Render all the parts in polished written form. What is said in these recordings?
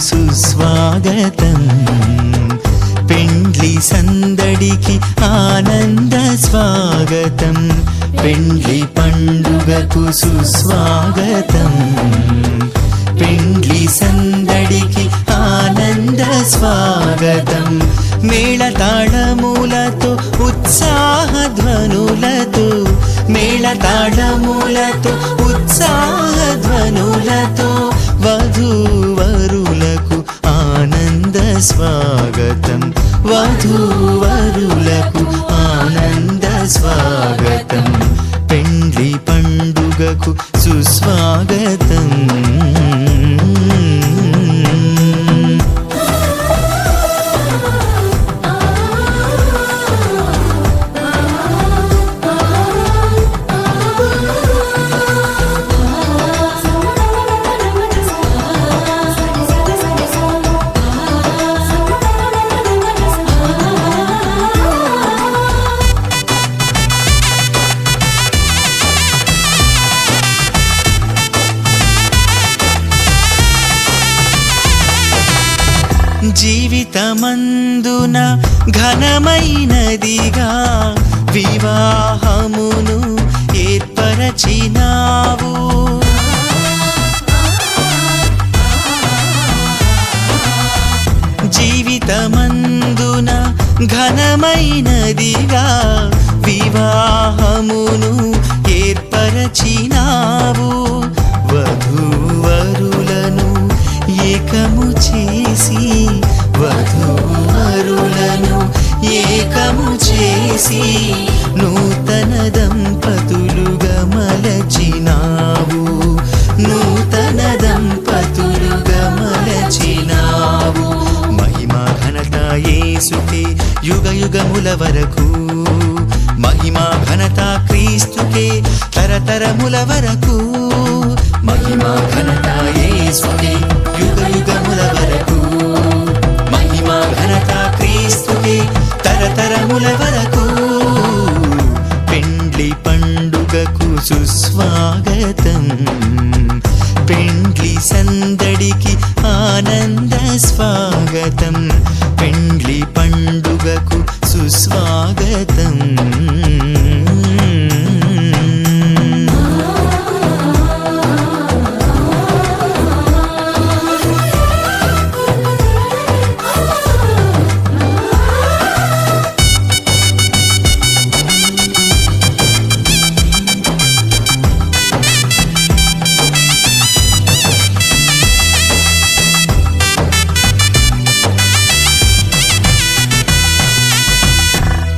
సుస్వాగతం. పెండ్లి సందడికి ఆనంద స్వాగతం. పెండ్లి పండుగకు సుస్వాగతం. పెండ్లి సందడికి ఆనంద స్వాగతం. మేళతాళములతో ఉత్సాహధ్వనులతో, మేళతాళములతో ఉత్సాహధ్వనులతో వధూవరులకు ఆనంద స్వాగతం. వధూవరులకు ఆనంద స్వాగతం. పెండ్లి పండుగకు సుస్వాగతం. జీవితమందున ఘనమైనదిగా వివాహమును ఏర్పరచినావు. జీవితమందున ఘనమైనదిగా వివాహమును ఏర్పరచినావు. వధూవరులను ఏకము చేసి, వధూవరులను ఏకము చేసి నూతన దంపతులుగా మలచినావు. నూతన దంపతులుగా మలచినావు. మహిమా ఘనత యేసుకే యుగ యుగముల వరకు. మహిమా ఘనత క్రీస్తుకే తరతరముల వరకు. మహిమా ఘనత యేసుకే యుగ యుగముల వరకు. మహిమా ఘనత క్రీస్తుకే తరతరముల వరకు. పెండ్లి పండుగకు సుస్వాగతం. పెండ్లి సందడికి ఆనంద స్వాగతం. పెండ్లి పండుగకు సుస్వాగతం.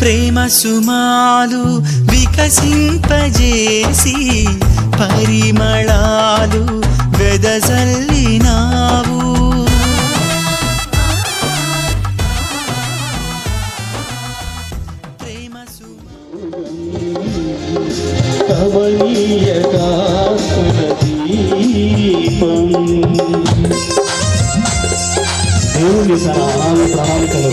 ప్రేమ సుమాలు వికసింపజేసి పరిమళాలు వెదజల్లినావు. ప్రేమ దేవుని సనాలు ప్రణాళికలు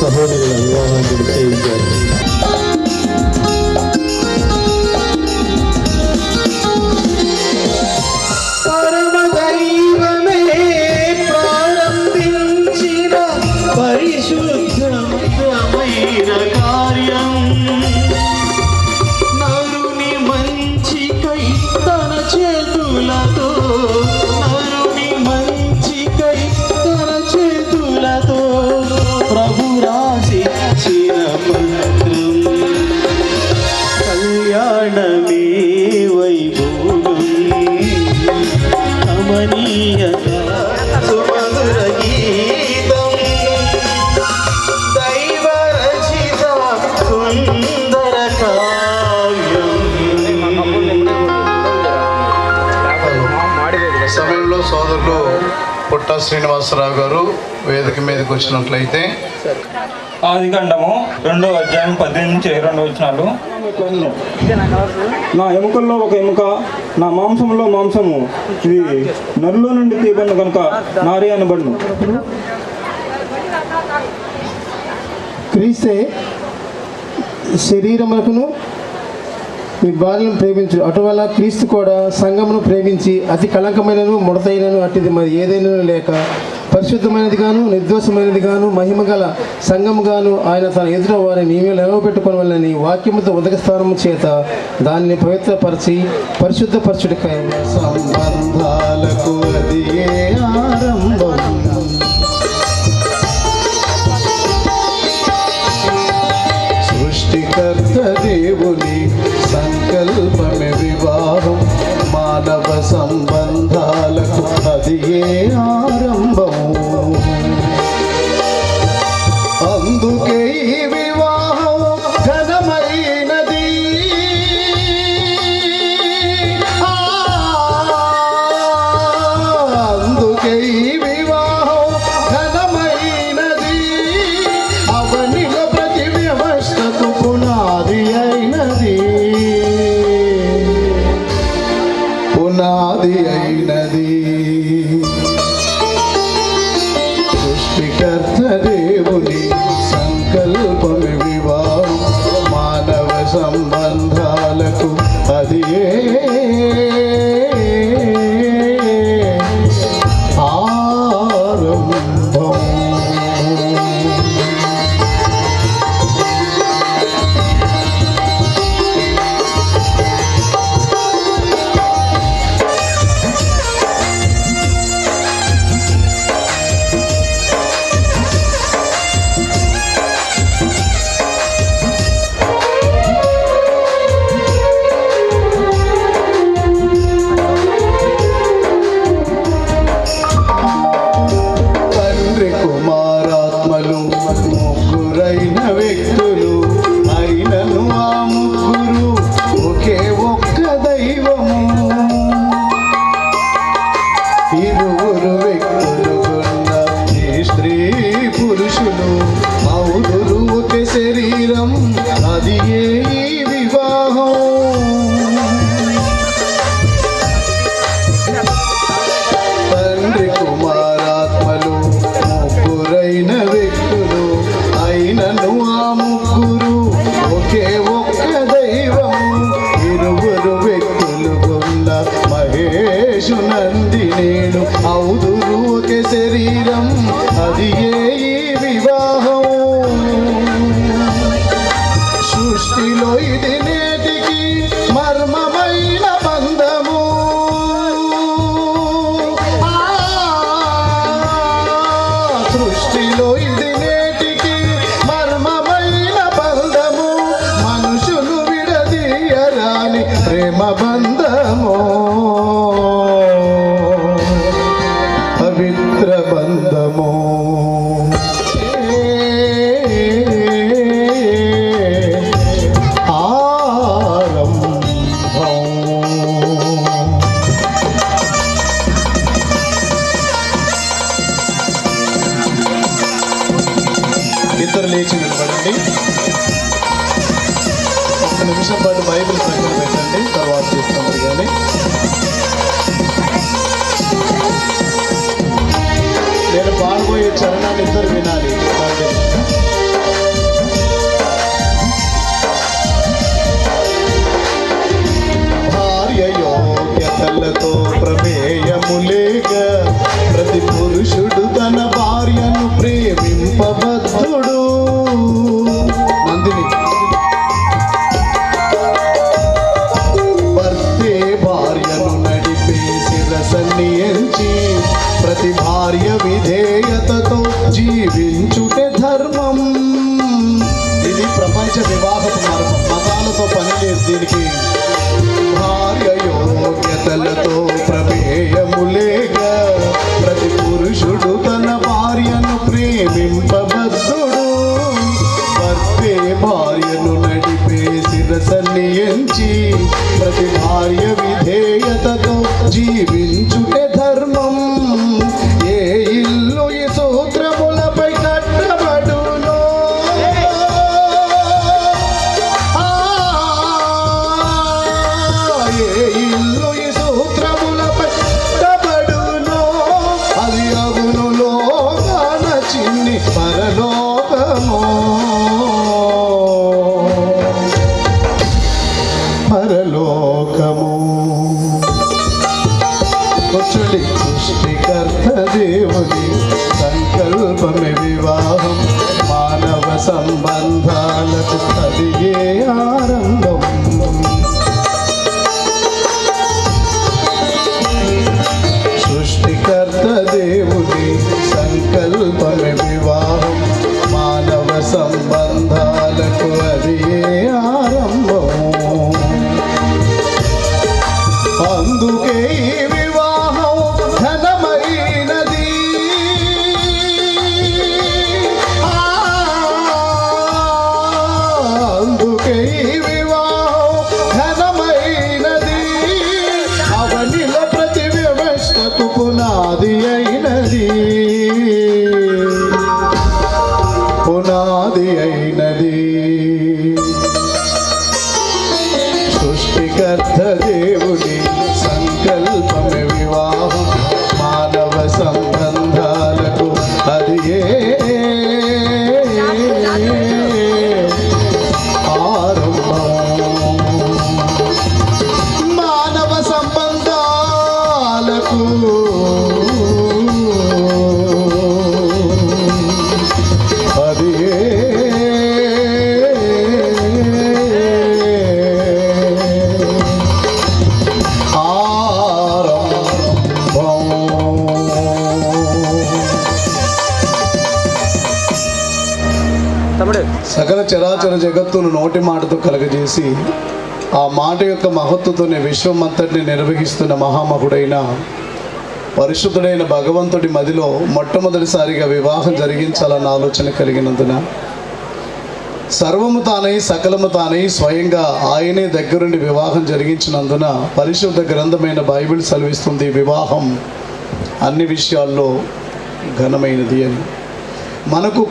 సహోదరుల వివాహాన్ని నిశ్చయించారు. పరమదైవమే ప్రారంభించిన పరిశుద్ధమైన కార్యం నరుని మంచికై తన చేతులతో, నరుని మంచికై తన చేతులతో ప్రభు రాసిచ్చిన పత్రం. కళ్యాణమే వైభోగం కమనీయత సుమధుర గీతం దైవ రచిత సుందర కావ్యం. సమయంలో సోదరులు పుట్ట శ్రీనివాసరావు గారు వేదిక మీదకి వచ్చినట్లయితే, ఆదికాండము 2వ అధ్యాయం 18-22 వచనాలు. నా ఎముకల్లో ఒక ఎముక, నా మాంసంలో మాంసము, ఇది నరులో నుండి తీయబడిన కనుక నారి అనబడును. క్రీస్తే శరీరమునకును మీ భార్యను ప్రేమించు అటువల్ల క్రీస్తు కూడా సంఘమును ప్రేమించి అతి కళంకమైనను ముడతైనను అట్టిది మరి ఏదైనా లేక పరిశుద్ధమైనది గాను నిర్దోషమైనది గాను మహిమగల సంఘము గాను ఆయన తన ఎదుట వారిని నీవే నిలవబెట్టుకోవాలని వాక్యముతో ఉదక స్థానము చేత దానిని పవిత్రపరిచి పరిశుద్ధపరచుడికై సంబంధాలకు అది ఏ ఆరంభం సృష్టికర్త దేవుని సంకల్పమే వివాహం మానవ సంబంధాలకు అది ఏ ఆరంభము అందుకే ఈ వివాహం ఘనమైనది అందుకే ఈ వివాహం ఘనమైనది అవనిలో ప్రతి వ్యవస్థకు పునాది అయినది పునాది అయినది సృష్టికర్త దేవుని సంకల్పమే వివాహం మానవ సంబంధాలకు అది ఆరంభం తండ్రి కుమారాత్మలు ముగ్గురైన వ్యక్తులు అయినను ఆ ముగ్గురు ఒకే ఒక్క దైవము ఇరువురు వ్యక్తులు కొన్న ఈ స్త్రీ పురుషులు అవుదురు ఒకే శరీరం అది ఏ ఈ వివాహం తండ్రి కుమారాత్మలు ముగ్గురైన వ్యక్తులు అయినను ఆ ముగ్గురు ఒకే ఒక్క దైవము ఇరువురు వ్యక్తులు కొన్న మహేషు నందినేను అవుదురు ఒకే శరీరం అది ఏ ఈ వివాహం సృష్టిలో ఇది నేటికి మర్మమైన బంధము సృష్టిలో ఇది నేటికి మర్మమైన బంధము మనుషులు విడదీయరాని ప్రేమ బంధము పవిత్ర బంధము ఆరంభం ఇద్దరు లేచి నిలబడండి. ఒక నిమిషం పాటు బైబిల్ పక్కన పెట్టండి, తర్వాత చేస్తాం కానీ నేను పాల్గొయే చరణాన్ని ఇద్దరు వినాలి. భార్య యోగ్యతలతో ప్రమేయములేక ప్రతి పురుషుడు తన భార్యను ప్రేమింపబద్ధుడు. నందిని భర్తే భార్యను నడిపే శిరసన్ని ఎంచి ప్రతి భార్య విధేయతతో జీవించుటే ధర్మం. ఇది ప్రపంచ వివాహపు మార్గం, మతాలతో పని లేదు దీనికి. భార్య యోగ్యతలతో ప్రమేయములేక ప్రతి పురుషుడు తన భార్యను ప్రేమింపబద్ధుడు. భర్తే భార్యను నడిపే శిరసన్ని ఎంచి ప్రతి భార్య విధేయతతో జీవించుటే ధర్మం. ఏ ఇల్లు ఈ సూత్రములపై కట్టబడునో ఏ ఇల్లు ఈ సూత్రములపై కట్టబడునో అది అగును లోకాన చిన్ని పరలోకమో. పర చూడండి. సృష్టికర్త దేవుని సంకల్పమే వివాహం, మానవ సంబంధాలకు కలిగే ఆరంభం. సృష్టికర్త దేవుని సంకల్పమే వివాహం, మానవ సంబంధాలకు అది ఆరంభం. అందుకే ఈ వివాహం ఘనమైనది, అందుకే ఈ వివాహం ఘనమైనది, అవనిల ప్రతి వ్యవస్థకు పునాది అయినది, పునాది అయినది. సృష్టికర్త దేవుని సంకల్పమే వివాహం, మానవ సంబంధాలకు అది ఆరంభం. మానవ సంబంధాలకు అది సకల చరాచర జగత్తును నోటి మాటతో కలగజేసి ఆ మాట యొక్క మహత్తుతోనే విశ్వం అంతటిని నిర్వహిస్తున్న మహామహుడైన పరిశుద్ధుడైన భగవంతుడి మదిలో మొట్టమొదటిసారిగా వివాహం జరిగించాలన్న ఆలోచన కలిగినందున సర్వము తానై సకలము తానై స్వయంగా ఆయనే దగ్గరుండి వివాహం జరిగించినందున పరిశుద్ధ గ్రంథమైన బైబిల్ సెలవిస్తుంది వివాహం అన్ని విషయాల్లో ఘనమైనది అని. మనకు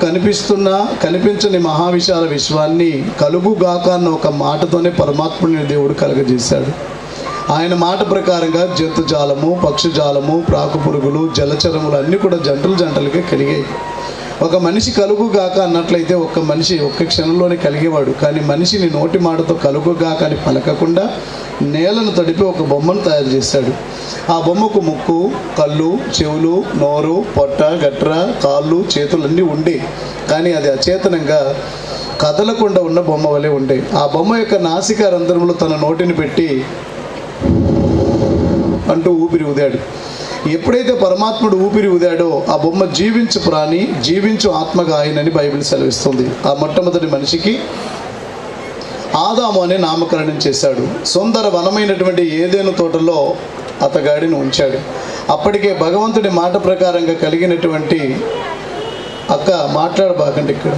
కనిపించని మహావిశాల విశ్వాన్ని కలుగుగాక అన్న ఒక మాటతోనే పరమాత్ముని దేవుడు కలగజేశాడు. ఆయన మాట ప్రకారంగా జంతుజాలము, పక్షుజాలము, ప్రాకుపురుగులు, జలచరములు అన్నీ కూడా జంటలుగా కలిగాయి. ఒక మనిషి కలుగుగాక అన్నట్లయితే ఒక్క మనిషి ఒక్క క్షణంలోనే కలిగేవాడు. కానీ మనిషిని నోటి మాటతో కలుగుగాక అని పలకకుండా నేలను తడిపి ఒక బొమ్మను తయారు చేశాడు. ఆ బొమ్మకు ముక్కు, కళ్ళు, చెవులు, నోరు, పొట్ట, గట్ర, కాళ్ళు, చేతులు అన్నీ ఉండే, కానీ అది అచేతనంగా కదలకుండా ఉన్న బొమ్మ వలె ఉండే. ఆ బొమ్మ యొక్క నాసికా రంధ్రంలో తన నోటిని పెట్టి అంటూ ఊపిరి ఊదాడు. ఎప్పుడైతే పరమాత్ముడు ఊపిరి ఊదాడో ఆ బొమ్మ జీవించు ప్రాణి, జీవించు ఆత్మగా ఆయనని బైబిల్ సెలవిస్తుంది. ఆ మొట్టమొదటి మనిషికి ఆదాము అనే నామకరణం చేశాడు. సుందర వనమైనటువంటి ఏదెను తోటలో అతగాడిని ఉంచాడు. అప్పటికే భగవంతుడి మాట ప్రకారంగా కలిగినటువంటి అక్క మాట్లాడబాకండి, ఇక్కడ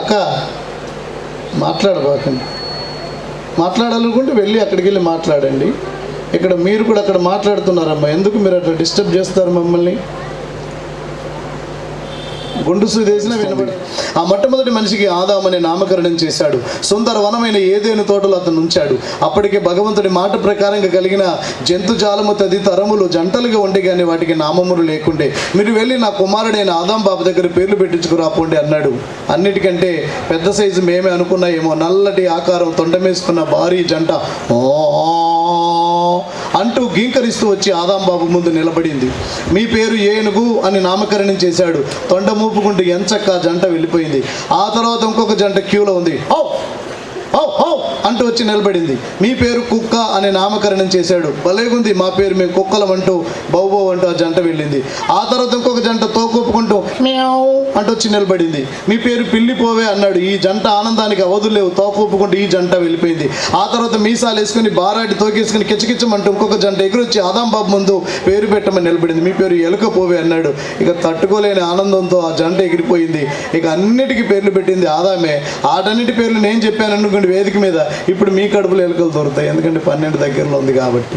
అక్క మాట్లాడబాకండి, మాట్లాడాలనుకుంటే వెళ్ళి అక్కడికి వెళ్ళి మాట్లాడండి. ఇక్కడ మీరు కూడా అక్కడ మాట్లాడుతున్నారమ్మా, ఎందుకు మీరు అట్లా డిస్టర్బ్ చేస్తారు మమ్మల్ని? గుండు సుదేశిన వినబడి ఆ మొట్టమొదటి మనిషికి ఆదాము అనే నామకరణం చేశాడు. సుందర వనమైన ఏదేను తోటలో అతను ఉంచాడు. అప్పటికే భగవంతుడి మాట ప్రకారంగా కలిగిన జంతుజాలము తదితరములు జంటలుగా ఉండే కానీ వాటికి నామములు లేకుండే. మీరు వెళ్ళి నా కుమారుడైన ఆదాం బాబు దగ్గర పేర్లు పెట్టించుకురాపోండి అన్నాడు. అన్నిటికంటే పెద్ద సైజు మేమే అనుకున్నాయేమో, నల్లటి ఆకారం తొండమేసుకున్న భారీ జంట అంటూ గీంకరిస్తూ వచ్చి ఆదాం బాబు ముందు నిలబడింది. మీ పేరు ఏనుగు అని నామకరణం చేశాడు. తొండ మూపుకుంటూ ఎంచక్క జంట వెళ్ళిపోయింది. ఆ తర్వాత ఇంకొక జంట క్యూలో ఉంది. అంటూ వచ్చి నిలబడింది. మీ పేరు కుక్క అనే నామకరణం చేశాడు. భలేగుంది, మా పేరు మేము కుక్కలం అంటూ బౌబో అంటూ ఆ జంట వెళ్ళింది. ఆ తర్వాత ఇంకొక జంట తోకొప్పుకుంటూ మ్యావ్ అంటూ వచ్చి నిలబడింది. మీ పేరు పిల్లి పోవే అన్నాడు. ఈ జంట ఆనందానికి అవధులు లేవు, తోకొప్పుకుంటూ ఈ జంట వెళ్ళిపోయింది. ఆ తర్వాత మీసాలు వేసుకుని బారాటి తోకేసుకుని కిచకిచ్చమంటూ ఇంకొక జంట ఎగురొచ్చి ఆదాం బాబు ముందు పేరు పెట్టమని నిలబడింది. మీ పేరు ఎలుక పోవే అన్నాడు. ఇక తట్టుకోలేని ఆనందంతో ఆ జంట ఎగిరిపోయింది. ఇక అన్నిటికీ పేర్లు పెట్టింది ఆదామే. ఆటన్నిటి పేర్లు నేను చెప్పాను అనుకోండి వేదిక మీద, ఇప్పుడు మీ కడుపులో ఎలుకలు దొరుకుతాయి, ఎందుకంటే 12 దగ్గరలో ఉంది కాబట్టి.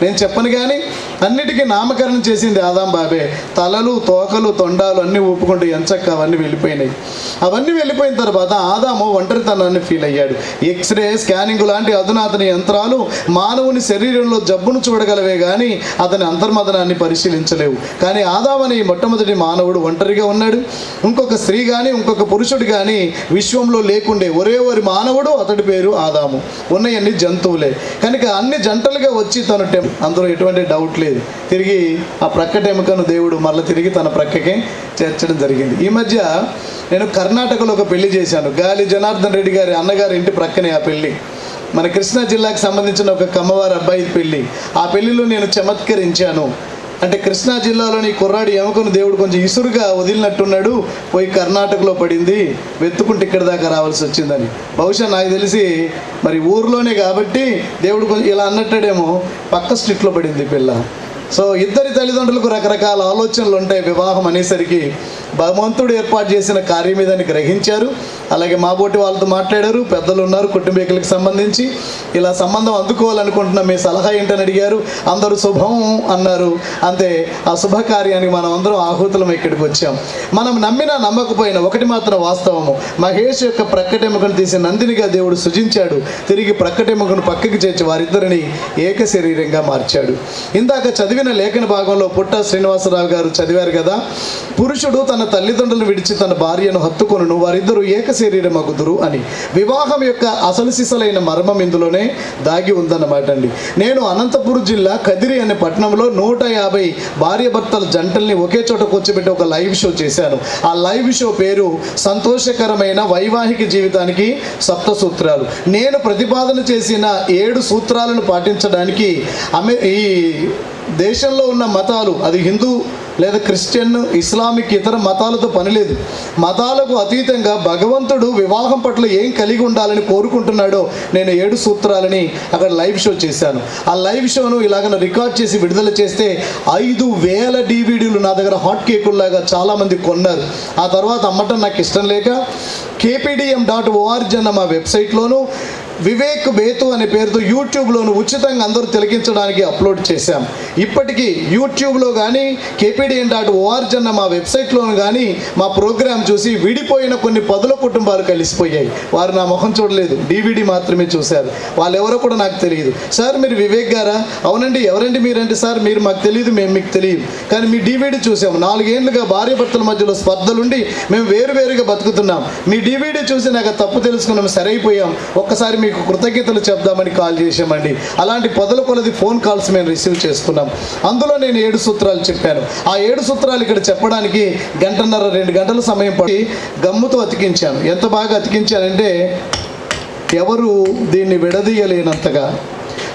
నేను చెప్పను కానీ అన్నిటికీ నామకరణం చేసింది ఆదాం బాబే. తలలు, తోకలు, తొండాలు అన్నీ ఊపుకుంటూ ఎంచక్క అవన్నీ వెళ్ళిపోయినాయి. అవన్నీ వెళ్ళిపోయిన తర్వాత ఆదాము ఒంటరితనాన్ని ఫీల్ అయ్యాడు. ఎక్స్రే, స్కానింగ్ లాంటి అధునాతన యంత్రాలు మానవుని శరీరంలో జబ్బును చూడగలవే కానీ అతని అంతర్మదనాన్ని పరిశీలించలేవు. కానీ ఆదాము అనే ఈ మొట్టమొదటి మానవుడు ఒంటరిగా ఉన్నాడు. ఇంకొక స్త్రీ కానీ ఇంకొక పురుషుడు కానీ విశ్వంలో లేకుండే ఒరే మానవుడు, అతడి పేరు ఆదాము. ఉన్నవన్నీ జంతువులే. కనుక అన్ని జంటలుగా వచ్చి తను అందులో ఎటువంటి డౌట్ లేదు. తిరిగి ఆ ప్రక్కటెముకను దేవుడు మళ్ళీ తిరిగి తన ప్రక్కకే చేర్చడం జరిగింది. ఈ మధ్య నేను కర్ణాటకలో ఒక పెళ్లి చేశాను. గాలి జనార్దన్ రెడ్డి గారి అన్నగారి ఇంటి ప్రక్కనే ఆ పెళ్లి. మన కృష్ణా జిల్లాకు సంబంధించిన ఒక కమ్మవారి అబ్బాయి పెళ్లి. ఆ పెళ్లిలో నేను చమత్కరించాను. అంటే కృష్ణా జిల్లాలోని కుర్రాడు ఎముకను దేవుడు కొంచెం ఇసురుగా వదిలినట్టున్నాడు, పోయి కర్ణాటకలో పడింది, వెతుకుంటే ఇక్కడ దాకా రావాల్సి వచ్చిందని. బహుశా నాకు తెలిసి మరి ఊర్లోనే కాబట్టి దేవుడు కొంచెం ఇలా అన్నట్టాడేమో, పక్క స్ట్రీట్లో పడింది పిల్ల. సో ఇద్దరి తల్లిదండ్రులకు రకరకాల ఆలోచనలు ఉంటాయి. వివాహం అనేసరికి భగవంతుడు ఏర్పాటు చేసిన కార్యం మీదని గ్రహించారు. అలాగే మా బోటి వాళ్ళతో మాట్లాడారు, పెద్దలు ఉన్నారు కుటుంబీకులకు సంబంధించి. ఇలా సంబంధం అందుకోవాలనుకుంటున్నా, మీ సలహా ఏంటని అడిగారు. అందరూ శుభం అన్నారు. అంతే, ఆ శుభకార్యానికి మనం అందరం ఆహుతులం ఇక్కడికి వచ్చాం. మనం నమ్మినా నమ్మకపోయినా ఒకటి మాత్రం వాస్తవము, మహేష్ యొక్క ప్రక్కటెముకను తీసి నందినిగా దేవుడు సృజించాడు. తిరిగి ప్రక్కటెముకను పక్కకి చేర్చి వారిద్దరిని ఏక శరీరంగా మార్చాడు. ఇందాక చదివిన లేఖన భాగంలో పుట్ట శ్రీనివాసరావు గారు చదివారు కదా, పురుషుడు తన తల్లిదండ్రులను విడిచి తన భార్యను హత్తుకొనును, వారిద్దరూ ఏక శరీరం అగుదురు అని. వివాహం యొక్క అసలు సిసలైన మర్మం ఇందులోనే దాగి ఉందన్నమాట అండి. నేను అనంతపురం జిల్లా కదిరి అనే పట్టణంలో 150 భార్యాభర్తల జంటల్ని ఒకే చోట కూర్చోబెట్టి ఒక లైవ్ షో చేశాను. ఆ లైవ్ షో పేరు సంతోషకరమైన వైవాహిక జీవితానికి 7 సూత్రాలు. నేను ప్రతిపాదన చేసిన 7 సూత్రాలను పాటించడానికి ఈ దేశంలో ఉన్న మతాలు, అది హిందూ లేదా క్రిస్టియన్, ఇస్లామిక్, ఇతర మతాలతో పనిలేదు. మతాలకు అతీతంగా భగవంతుడు వివాహం పట్ల ఏం కలిగి ఉండాలని కోరుకుంటున్నాడో నేను 7 సూత్రాలని అక్కడ లైవ్ షో చేశాను. ఆ లైవ్ షోను ఇలాగ రికార్డ్ చేసి విడుదల చేస్తే 5,000 DVDలు నా దగ్గర హాట్ కేకుల్లాగా చాలామంది కొన్నారు. ఆ తర్వాత అమ్మటం నాకు ఇష్టం లేక kpdm.org అన్న మా వెబ్సైట్లోను, వివేక్ బేతు అనే పేరుతో యూట్యూబ్లోను ఉచితంగా అందరూ తిలకించడానికి అప్లోడ్ చేశాం. ఇప్పటికీ యూట్యూబ్లో కానీ kpdm.org అన్న మా వెబ్సైట్లోను కానీ మా ప్రోగ్రాం చూసి విడిపోయిన కొన్ని 10 కుటుంబాలు కలిసిపోయాయి. వారు నా ముఖం చూడలేదు, DVD మాత్రమే చూశారు. వాళ్ళు ఎవరో కూడా నాకు తెలియదు. సార్ మీరు వివేక్ గారా? అవునండి. ఎవరండి మీరంటే? సార్ మీరు మాకు తెలియదు, మేము మీకు తెలియదు, కానీ మీ DVD చూసాము. 4 ఏళ్ళుగా భార్యాభర్తల మధ్యలో స్పర్ధలుండి మేము వేరువేరుగా బతుకుతున్నాం. మీ DVD చూసి నాకు తప్పు తెలుసుకున్నాం, సరైపోయాం, ఒక్కసారి మీకు కృతజ్ఞతలు చెప్దామని కాల్ చేశామండి. అలాంటి 10 కొలది ఫోన్ కాల్స్ మేము రిసీవ్ చేసుకున్నాం. అందులో నేను 7 సూత్రాలు చెప్పాను. ఆ 7 సూత్రాలు ఇక్కడ చెప్పడానికి 1.5-2 గంటల సమయం పడి గమ్ముతో అతికించాను. ఎంత బాగా అతికించానంటే ఎవరు దీన్ని విడదీయలేనంతగా.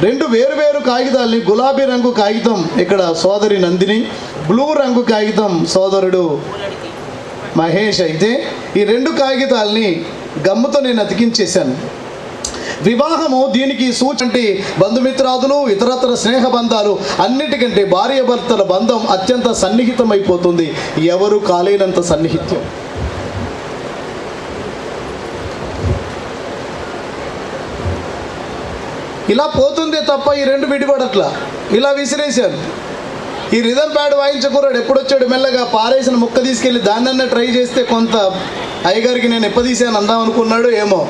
2 వేరువేరు కాగితాలని, గులాబీ రంగు కాగితం ఇక్కడ సోదరి నందిని, బ్లూ రంగు కాగితం సోదరుడు మహేష్. అయితే ఈ 2 కాగితాలని గమ్ముతో నేను అతికించేశాను. వివాహము దీనికి సూచంటి బంధుమిత్రాదులు, ఇతరత్ర స్నేహ బంధాలు అన్నిటికంటే భార్యాభర్తల బంధం అత్యంత సన్నిహితమైపోతుంది. ఎవరు కాలేనంత సన్నిహిత్యం. ఇలా పోతుందే తప్ప ఈ 2 విడిపడట్లా. ఇలా విసిరేశాను. ఈ రిథమ్ ప్యాడ్ వాయించకూరాడు ఎప్పుడొచ్చాడు, మెల్లగా పారేసిన ముక్క తీసుకెళ్ళి దాన్నన్నా ట్రై చేస్తే కొంత అయ్యగారికి నేను ఎప్పదీశాను అందాం అనుకున్నాడు ఏమో.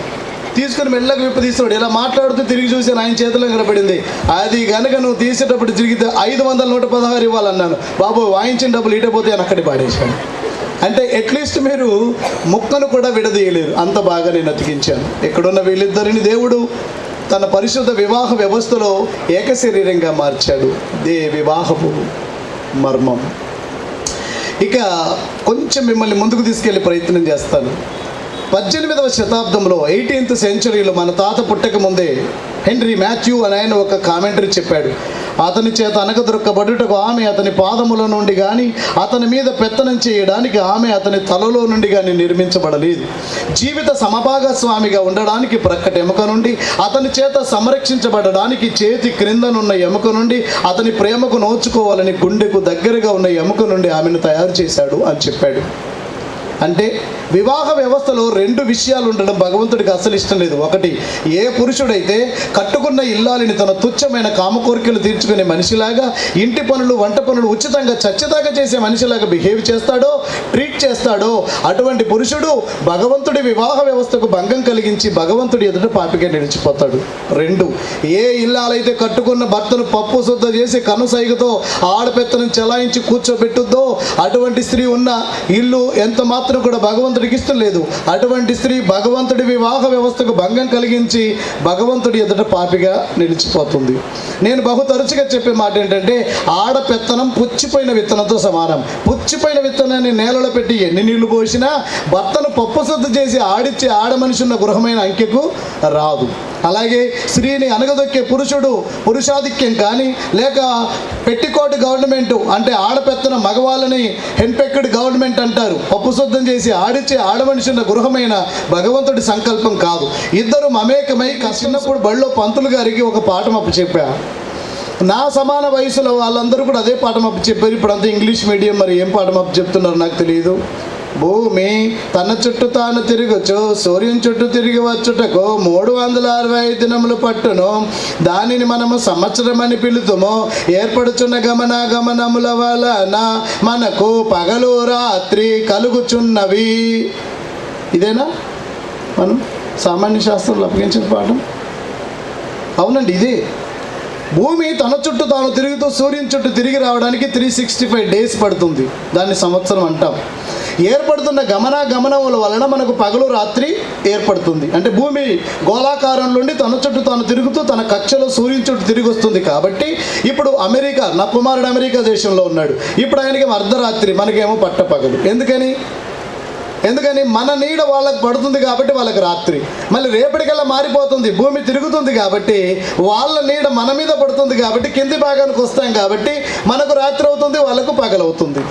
తీసుకుని మెల్లగా విప్పదీస్తున్నాడు. ఇలా మాట్లాడుతూ తిరిగి చూశాను, ఆయన చేతిలో కనపడింది. అది కనుక నువ్వు తీసేటప్పుడు తిరిగితే 500-116 ఇవ్వాలన్నాను. బాబు వాయించిన డబ్బులు ఇటపోతే అని అక్కడి పాడేశాను. అంటే అట్లీస్ట్ మీరు ముక్కను కూడా విడదీయలేరు, అంత బాగా నేను అతికించాను. ఎక్కడున్న వీళ్ళిద్దరిని దేవుడు తన పరిశుద్ధ వివాహ వ్యవస్థలో ఏకశరీరంగా మార్చాడు. వివాహపు మర్మం. ఇక కొంచెం మిమ్మల్ని ముందుకు తీసుకెళ్ళే ప్రయత్నం చేస్తాను. 18వ శతాబ్దంలో 18th సెంచరీలో మన తాత పుట్టక ముందే హెన్రీ మాథ్యూ అని ఆయన ఒక కామెంటరీ చెప్పాడు. అతని చేత అనగదొరక్కబడుటకు ఆమె అతని పాదముల నుండి కానీ అతని మీద పెత్తనం చేయడానికి ఆమె అతని తలలో నుండి కానీ నిర్మించబడలేదు. జీవిత సమభాగస్వామిగా ఉండడానికి ప్రక్కటి ఎముక నుండి, అతని చేత సంరక్షించబడడానికి చేతి క్రిందనున్న ఎముక నుండి, అతని ప్రేమకు నోచుకోవాలని గుండెకు దగ్గరగా ఉన్న ఎముక నుండి ఆమెను తయారు చేశాడు అని చెప్పాడు. అంటే వివాహ వ్యవస్థలో రెండు విషయాలు ఉండడం భగవంతుడికి అసలు ఇష్టం లేదు. ఒకటి, ఏ పురుషుడైతే కట్టుకున్న ఇల్లాలిని తన తుచ్చమైన కామకోరికలు తీర్చుకునే మనిషిలాగా, ఇంటి పనులు వంట పనులు ఉచితంగా చచ్చిదాకా చేసే మనిషిలాగా బిహేవ్ చేస్తాడో, ట్రీట్ చేస్తాడో, అటువంటి పురుషుడు భగవంతుడి వివాహ వ్యవస్థకు భంగం కలిగించి భగవంతుడి ఎదుట పాపిగా నిలిచిపోతాడు. రెండు, ఏ ఇల్లాలైతే కట్టుకున్న భర్తను పప్పు శుద్ధ చేసి కనుసైగతో ఆడపెత్తను చెలాయించి కూర్చోబెట్టుద్దో, అటువంటి స్త్రీ ఉన్న ఇల్లు ఎంత మాత్రం కూడా భగవంతుడికి ఇష్టం లేదు. అటువంటి స్త్రీ భగవంతుడి వివాహ వ్యవస్థకు భంగం కలిగించి భగవంతుడి ఎదుట పాపిగా నిలిచిపోతుంది. నేను బహు తరచుగా చెప్పే మాట ఏంటంటే, ఆడపెత్తనం పుచ్చిపోయిన విత్తనంతో సమానం. పుచ్చిపోయిన విత్తనాన్ని నేలలో పెట్టి ఎన్ని నీళ్లు పోసినా భర్తను పప్పు శుద్ధ చేసి ఆడిచ్చే ఆడ మనిషి ఉన్న గృహమైన అంకెకు రాదు. అలాగే స్త్రీని అనగదొక్కే పురుషుడు పురుషాధిక్యం కానీ, లేక పెట్టికోట్ గవర్నమెంట్ అంటే ఆడపెత్తన మగవాళ్ళని హెన్పెక్డ్ గవర్నమెంట్ అంటారు, పప్పు శుద్ధం చేసి ఆడిచ్చే ఆడమనిషి ఉన్న గృహమైన భగవంతుడి సంకల్పం కాదు. ఇద్దరు మమేకమై చిన్నప్పుడు బడిలో పంతులు గారికి ఒక పాఠం అప్పచెప్పా. నా సమాన వయసులో వాళ్ళందరూ కూడా అదే పాఠం అప్పచెప్పారు. ఇప్పుడు అంతా ఇంగ్లీష్ మీడియం, మరి ఏం పాఠం అప్పచెప్తున్నారు నాకు తెలియదు. భూమి తన చుట్టూ తాను తిరగచ్చు, సూర్యుని చుట్టూ తిరిగి వచ్చుటకు 365 దినములు పట్టును, దానిని మనము సంవత్సరం అని పిలుతుము. ఏర్పడుచున్న గమనాగమనముల వలన మనకు పగలు రాత్రి కలుగుచున్నవి. ఇదేనా మనం సామాన్య శాస్త్రంలో అప్పగించిన పాఠం? అవునండి, ఇదే. భూమి తన చుట్టూ తాను తిరుగుతూ సూర్యుని చుట్టూ తిరిగి రావడానికి 365 డేస్ పడుతుంది. దాన్ని సంవత్సరం అంటాం. ఏర్పడుతున్న గమనముల వలన మనకు పగలు రాత్రి ఏర్పడుతుంది. అంటే భూమి గోళాకారం నుండి తన చుట్టూ తాను తిరుగుతూ తన కక్షలో సూర్యుని చుట్టూ తిరిగి వస్తుంది. కాబట్టి ఇప్పుడు అమెరికా, నా కుమారుడు అమెరికా దేశంలో ఉన్నాడు. ఇప్పుడు ఆయనకేమో అర్ధరాత్రి, మనకేమో పట్టపగలు. ఎందుకని మన నీడ వాళ్ళకి పడుతుంది కాబట్టి వాళ్ళకి రాత్రి. మళ్ళీ రేపటికల్లా మారిపోతుంది, భూమి తిరుగుతుంది కాబట్టి వాళ్ళ నీడ మన మీద పడుతుంది కాబట్టి కింది భాగానికి వస్తాం కాబట్టి మనకు రాత్రి అవుతుంది, వాళ్ళకు పగలవుతుంది.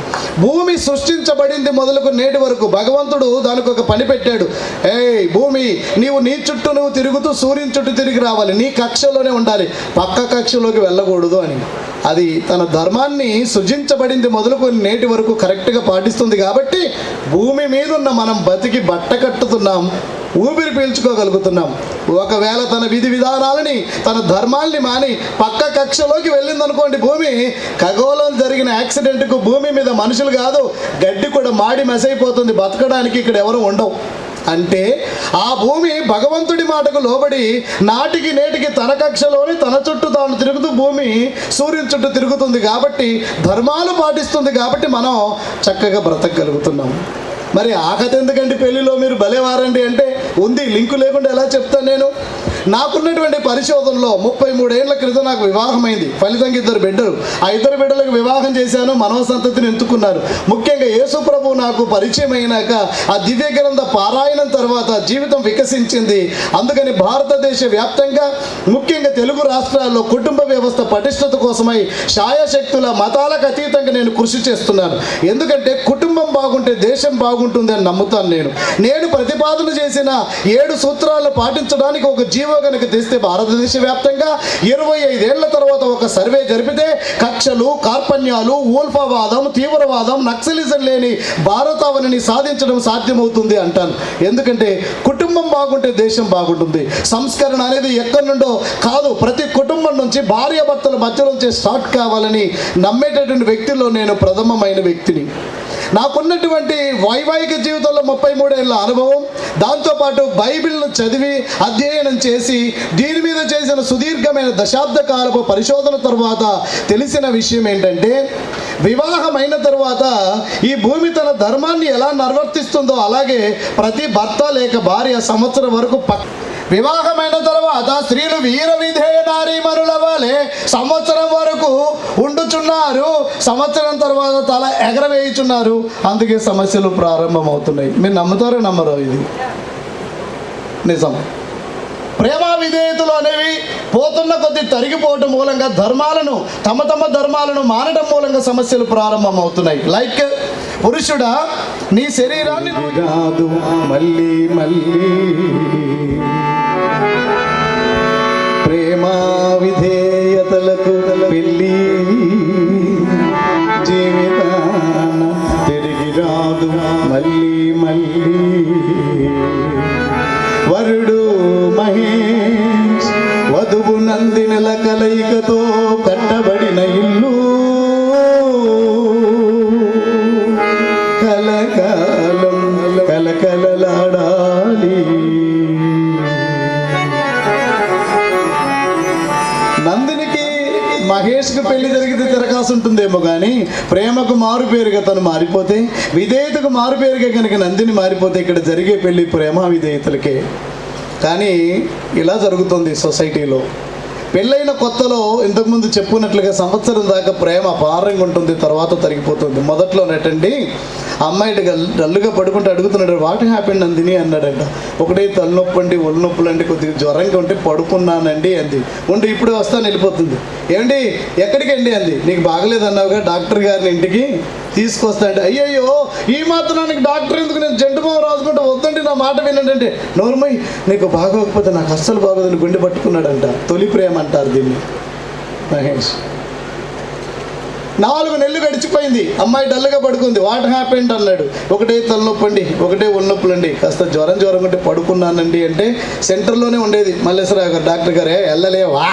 భూమి సృష్టించబడింది మొదలుకు నేటి వరకు భగవంతుడు దానికి ఒక పని పెట్టాడు. భూమి, నీవు నీ చుట్టూ నువ్వు తిరుగుతూ సూర్యుని చుట్టూ తిరిగి రావాలి, నీ కక్షలోనే ఉండాలి, పక్క కక్షలోకి వెళ్ళకూడదు అని. అది తన ధర్మాన్ని సృజించబడింది మొదలుకొని నేటి వరకు కరెక్ట్గా పాటిస్తుంది. కాబట్టి భూమి మీద ఉన్న మనం బతికి బట్ట కట్టుతున్నాం, ఊపిరి పీల్చుకోగలుగుతున్నాం. ఒకవేళ తన విధి విధానాలని, తన ధర్మాల్ని మాని పక్క కక్షలోకి వెళ్ళిందనుకోండి భూమి, ఖగోళం జరిగిన యాక్సిడెంట్కు భూమి మీద మనుషులు కాదు, గడ్డి కూడా మాడి మెసైపోతుంది, బతకడానికి ఇక్కడ ఎవరు ఉండవు. అంటే ఆ భూమి భగవంతుడి మాటకు లోబడి నాటికి నేటికి తన కక్షలోని తన చుట్టూ తాను తిరుగుతూ భూమి సూర్యుని చుట్టూ తిరుగుతుంది కాబట్టి ధర్మాలు పాటిస్తుంది కాబట్టి మనం చక్కగా బ్రతకగలుగుతున్నాం. మరి ఆ కథ ఎందుకంటే పెళ్లిలో మీరు భలేవారండి అంటే ఉంది, లింకు లేకుండా ఎలా చెప్తాను నేను? నాకున్నటువంటి పరిశోధనలో 33 ఏళ్ల క్రితం నాకు వివాహమైంది. ఫలితంగా 2 బిడ్డలు. ఆ 2 బిడ్డలకు వివాహం చేశాను, మనవ సంతతిని ఎంచుకున్నారు. ముఖ్యంగా యేసు ప్రభు నాకు పరిచయం అయినాక ఆ దివ్య గ్రంథ పారాయణం తర్వాత జీవితం వికసించింది. అందుకని భారతదేశ వ్యాప్తంగా ముఖ్యంగా తెలుగు రాష్ట్రాల్లో కుటుంబ వ్యవస్థ పటిష్టత కోసమై శాయశక్తుల మతాలకు అతీతంగా నేను కృషి చేస్తున్నాను. ఎందుకంటే కుటుంబం బాగుంటే దేశం బాగుంటుంది అని నమ్ముతాను. నేను ప్రతిపాదన చేసిన 7 సూత్రాలను పాటించడానికి ఒక జీవో కనుక తెస్తే భారతదేశ వ్యాప్తంగా 25 ఏళ్ల తర్వాత ఒక సర్వే జరిపితే కక్షలు, కార్పణ్యాలు, ఊల్ఫావాదం, తీవ్రవాదం, నక్సలిజం లేని భారతావనిని సాధించడం సాధ్యమవుతుంది అంటాను. ఎందుకంటే కుటుంబం బాగుంటే దేశం బాగుంటుంది. సంస్కరణ అనేది ఎక్కడి నుండో కాదు, ప్రతి కుటుంబం నుంచి భార్యాభర్తల మధ్య నుంచే స్టార్ట్ కావాలని నమ్మేటటువంటి వ్యక్తుల్లో నేను ప్రథమమైన వ్యక్తిని. నాకున్నటువంటి వైవాహిక జీవితంలో 33 ఏళ్ళ అనుభవం, దాంతోపాటు బైబిల్ను చదివి అధ్యయనం చేసి దీని మీద చేసిన సుదీర్ఘమైన దశాబ్ద కాలపు పరిశోధన తర్వాత తెలిసిన విషయం ఏంటంటే, వివాహమైన తర్వాత ఈ భూమి తన ధర్మాన్ని ఎలా నిర్వర్తిస్తుందో అలాగే ప్రతి భర్త లేక భార్య సంవత్సరం వరకు వివాహమైన తర్వాత స్త్రీలు వీర విధేయ నారీమణుల వలె సంవత్సరం వరకు ఉండుచున్నారు, సంవత్సరం తర్వాత తల ఎగరవేయుచున్నారు. అందుకే సమస్యలు ప్రారంభమవుతున్నాయి. మీరు నమ్ముతారో నమ్మరో, ఇది నిజం. ప్రేమ విధేయతలు అనేవి పోతున్న కొద్ది తరిగిపోవటం మూలంగా తమ ధర్మాలను మానడం మూలంగా సమస్యలు ప్రారంభమవుతున్నాయి. లైక్ పురుషుడా, నీ శరీరాన్ని రాదు మళ్ళీ ప్రేమ విధేయతలకు పెళ్ళి జీవితాన తిరిగి రాదు మళ్ళీ మళ్ళీ వరుడు మహేష్ వధువు నందినిల కలయికతో కట్టబడిన ఇల్లు కలకాలం కలకలలాడాలి. నందినికి మహేష్కి పెళ్లి జరిగితే తిరగాల్సి ఉంటుందేమో కానీ ప్రేమకు మారు పేరుగా తను మారిపోతే, విధేయతకు మారు పేరుగా కనుక నందిని మారిపోతే ఇక్కడ జరిగే పెళ్లి ప్రేమ విధేయతలకే. కానీ ఇలా జరుగుతుంది సొసైటీలో. పెళ్ళైన కొత్తలో ఇంతకుముందు చెప్పుకున్నట్లుగా సంవత్సరం దాకా ప్రేమ అపారంగా ఉంటుంది, తర్వాత తరిగిపోతుంది. మొదట్లోనటండి అమ్మాయి డల్లుగా పడుకుంటే అడుగుతున్నాడు, వాట్ హ్యాపెండ్ నందిని అన్నాడంట. ఒకటే తలనొప్పి అండి, ఒళ్ళు నొప్పులు అండి, కొద్దిగా జ్వరంగా ఉంటే పడుకున్నానండి అంది. ఉండి ఇప్పుడు వస్తాను వెళ్ళిపోతుంది. ఏమండి ఎక్కడికండి అంది. నీకు బాగలేదన్నావుగా డాక్టర్ గారిని ఇంటికి తీసుకొస్తాండి. అయ్యయ్యో ఈ మాత్రానికి డాక్టర్ ఎందుకు, నేను జంటుమావ రాసుకుంటే వద్దండి నా మాట వినండి. నోర్మై నీకు బాగోకపోతే నాకు అస్సలు బాగోదని గుండె పట్టుకున్నాడంట. తొలి ప్రేమ అంటారు దీన్ని. మహేష్ 4 నెలలు గడిచిపోయింది, అమ్మాయి డల్గా పడుకుంది. వాట్ హ్యాపెండ్ అన్నాడు. ఒకటే తలనొప్పండి, ఒకటే ఒళ్ళనొప్పులండి, కాస్త జ్వరం ఉంటే పడుకున్నానండి అంటే సెంటర్లోనే ఉండేది మల్లేశ్వరరావు గారు డాక్టర్ గారే వెళ్ళలేవా.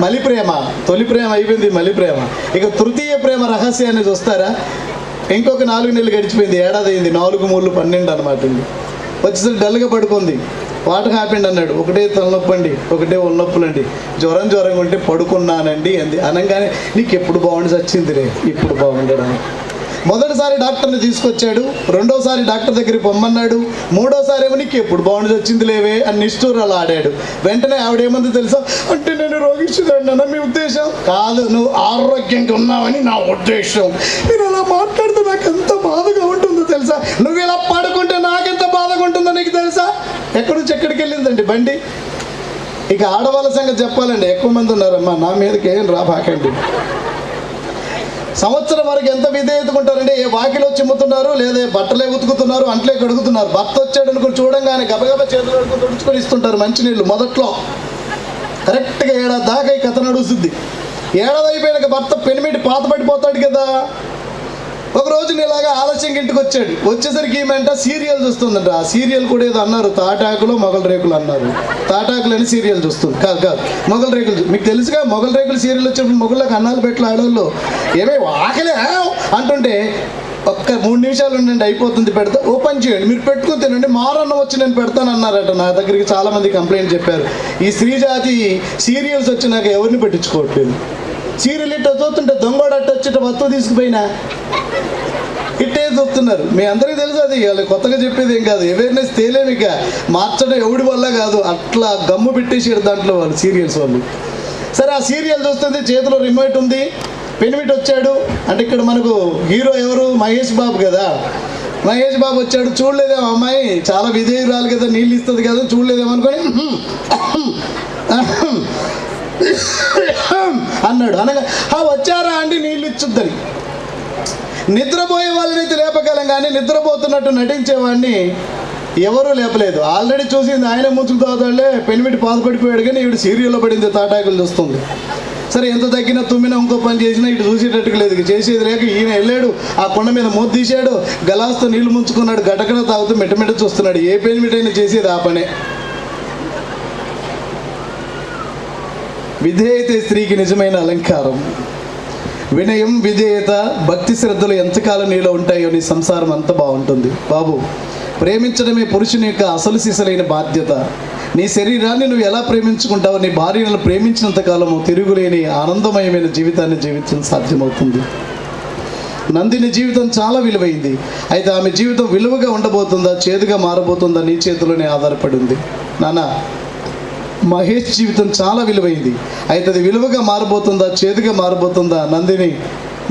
మలి ప్రేమ, తొలి ప్రేమ అయిపోయింది మలి ప్రేమ. ఇక తృతీయ ప్రేమ రహస్యాన్ని చూస్తారా? ఇంకొక 4 నెలలు గడిచిపోయింది, ఏడాది అయింది, 4 3 12 అనమాట. వచ్చేసరికి డల్గా పడుకుంది. వాట్ హ్యాపెండ్ అన్నాడు. ఒకటే తలనొప్పండి, ఒకటే ఒళ్ళనొప్పులండి, జ్వరంగా ఉంటే పడుకున్నానండి అంది. అనగానే నీకు ఎప్పుడు బాగుండి వచ్చిందిరే, ఇప్పుడు బాగుండడం. మొదటిసారి డాక్టర్ని తీసుకొచ్చాడు, రెండోసారి డాక్టర్ దగ్గరికి పొమ్మన్నాడు, మూడోసారి ఏమో నీకు ఎప్పుడు బాగుండి వచ్చింది లేవే అని నిష్ఠూరాలు ఆడాడు. వెంటనే ఆవిడేమంది తెలుసా? అంటే నేను రోగిస్తుందన్నా మీ ఉద్దేశం కాదు, నువ్వు ఆరోగ్యంగా ఉన్నావని నా ఉద్దేశం. మీరు అలా మాట్లాడితే నాకు ఎంత బాధగా ఉంటుందో తెలుసా? నువ్వు ఇలా పడుకుంటే నాకెంత బాధగా ఉంటుందో నీకు తెలుసా? ఎక్కడి నుంచి ఎక్కడికి వెళ్ళిందండి బండి. ఇక ఆడవాళ్ళ సంగతి చెప్పాలండి, ఎక్కువ మంది ఉన్నారమ్మా, నా మీదకి ఏం రాబాకండి. సంవత్సరం వరకు ఎంత విధేయతకుంటారంటే ఏ వాకిలో చిమ్ముతున్నారు, లేదా బట్టలే ఉతుకుతున్నారు, అంట్లే కడుగుతున్నారు. భర్త వచ్చాడు అనుకుని చూడంగానే గబగబా చేతులు అడుగుతూ తుడుచుకొని ఇస్తుంటారు మంచినీళ్ళు. మొదట్లో కరెక్ట్గా ఏడాది దాకా ఈ కథ నడుస్తుంది. ఏడాది అయిపోయినాక భర్త పెనిమిటి పాత పడిపోతాడు కదా. ఒకరోజు ఇలాగా ఆలస్యంగా ఇంటికి వచ్చాడు. వచ్చేసరికి ఏమంట సీరియల్ చూస్తుందంట. ఆ సీరియల్ కూడా ఏదో అన్నారు, తాటాకులు మొగల రేకులు అన్నారు. తాటాకులు అని సీరియల్ చూస్తుంది. కాదు మొగల రేకులు. మీకు తెలుసుగా మొగల రేకులు సీరియల్ వచ్చినప్పుడు మొగళ్ళకి అన్నాలు పెట్టలు ఆడవాళ్ళు ఏమే ఆకలే అంటుంటే ఒక్క 3 నిమిషాలు ఉండండి అయిపోతుంది, పెడతా ఓపెన్ చేయండి, మీరు పెట్టుకుని తినండి, మారన్నం వచ్చి నేను పెడతాను అన్నారట. నా దగ్గరికి చాలామంది కంప్లైంట్ చెప్పారు, ఈ స్త్రీజాతి సీరియల్స్ వచ్చి నాకు ఎవరిని పెట్టించుకోవట్లేదు. సీరియల్ ఇట్ట చూస్తుంటే దొంగోడట్ట వచ్చి వస్తువు తీసుకుపోయినా ఇట్టే చూస్తున్నారు. మీ అందరికీ తెలుసు, అది కొత్తగా చెప్పేది ఏం కాదు. అవేర్నెస్ తేలేమి, ఇక మార్చడం ఎవడి వల్ల కాదు, అట్లా గమ్ము పెట్టేసారు దాంట్లో వాళ్ళు సీరియల్స్ వాళ్ళు. సరే ఆ సీరియల్ చూస్తుంది, చేతిలో రిమోట్ ఉంది, పెనిమిటి వచ్చాడు. అంటే ఇక్కడ మనకు హీరో ఎవరు? మహేష్ బాబు కదా. మహేష్ బాబు వచ్చాడు. చూడలేదేమో అమ్మాయి, చాలా విధేయురాలు కదా, నీళ్ళు ఇస్తుంది కదా, చూడలేదేమో అనుకొని అన్నాడు. అనగా వచ్చారా అండి నీళ్ళు ఇచ్చుద్దని. నిద్రపోయే వాళ్ళనైతే లేపగలం, కానీ నిద్రపోతున్నట్టు నటించేవాడిని ఎవరూ లేపలేదు. ఆల్రెడీ చూసింది ఆయన ముంచుకు తాగుతాడులే, పెనిమిటి పాతపడిపోయాడు, కానీ ఈవిడ సీరియల్లో పడింది, తాటాకులు చూస్తుంది. సరే ఎంత తగ్గినా తుమ్మినా ఇంకో పని చేసినా ఇటు చూసేటట్టుగా లేదు. చేసేది లేక ఈయన వెళ్ళాడు, ఆ కొండ మీద మూత తీశాడు, గలాస్తో నీళ్లు ముంచుకున్నాడు, గటకన తాగుతూ మెట్టమెట్ట చూస్తున్నాడు. ఏ పెనిమిటైనా చేసేది ఆ పనే. విధేయత స్త్రీకి నిజమైన అలంకారం. వినయం, విధేయత, భక్తి శ్రద్ధలు ఎంతకాలం నీలో ఉంటాయో నీ సంసారం అంత బాగుంటుంది. బాబు, ప్రేమించడమే పురుషుని యొక్క అసలు సిసలైన బాధ్యత. నీ శరీరాన్ని నువ్వు ఎలా ప్రేమించుకుంటావో నీ భార్యను ప్రేమించినంతకాలము తిరుగులేని ఆనందమయమైన జీవితాన్ని జీవించడం సాధ్యమవుతుంది. నందిని జీవితం చాలా విలువైంది. అయితే ఆమె జీవితం విలువగా ఉండబోతుందా, చేదుగా మారబోతుందా నీ చేతిలోనే ఆధారపడి ఉంది. నాన్న, మహేష్ జీవితం చాలా విలువైంది. అయితే అది విలువగా మారబోతుందా, చేదుగా మారబోతుందా, నందిని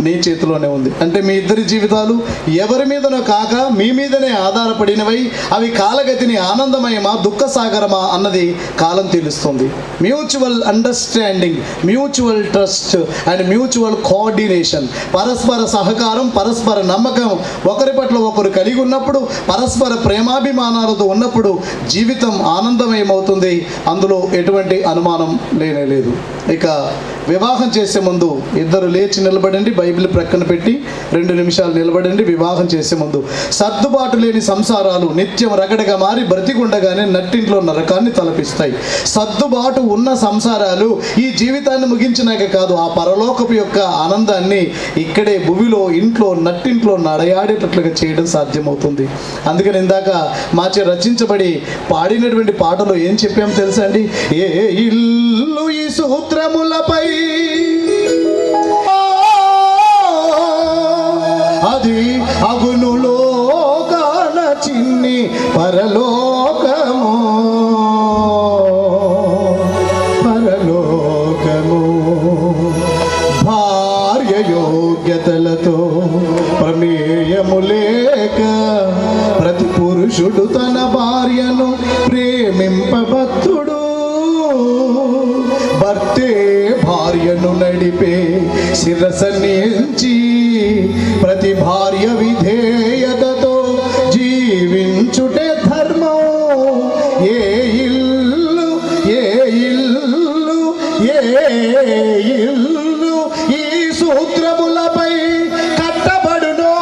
నీ చేతిలోనే ఉంది. అంటే మీ ఇద్దరి జీవితాలు ఎవరి మీదనో కాక మీ మీదనే ఆధారపడినవై అవి కాలగతిని ఆనందమయమా దుఃఖసాగరమా అన్నది కాలం తెలుస్తుంది. Mutual understanding, mutual trust and mutual coordination, పరస్పర సహకారం, పరస్పర నమ్మకం, ఒకరి పట్ల ఒకరు కలిగి ఉన్నప్పుడు, పరస్పర ప్రేమాభిమానాలతో ఉన్నప్పుడు జీవితం ఆనందమయమవుతుంది. అందులో ఎటువంటి అనుమానం లేనే లేదు. ఇక వివాహం చేసే ముందు ఇద్దరు లేచి నిలబడండి. బైబిల్ ప్రక్కన పెట్టి 2 నిమిషాలు నిలబడండి. వివాహం చేసే ముందు సర్దుబాటు లేని సంసారాలు నిత్యం రగడగా మారి బ్రతికుండగానే నట్టింట్లో నరకాన్ని తలపిస్తాయి. సర్దుబాటు ఉన్న సంసారాలు ఈ జీవితాన్ని ముగించినాక కాదు, ఆ పరలోకపు యొక్క ఆనందాన్ని ఇక్కడే భూమిలో ఇంట్లో నట్టింట్లో నడయాడేటట్లుగా చేయడం సాధ్యమవుతుంది. అందుకని ఇందాక మాచే రచించబడి పాడినటువంటి పాటలో ఏం చెప్పాం తెలుసా అండి? ఏ ఇల్లు ఈ సూత్రములపై అది అగునులో కాన చిన్ని పరలోకము పరలోకము. భార్య యోగ్యతలతో ప్రమేయము లేక ప్రతి పురుషుడు తన భార్యను ప్రేమింపబద్ధుడు. భర్తే భార్యను నడిపే శిరసనించి ప్రతి భార్య విధేయతతో జీవించుటే ధర్మం. ఏ ఇల్లు ఏ ఇల్లు ఏ ఇల్లు ఈ సూత్రములపై కట్టబడునో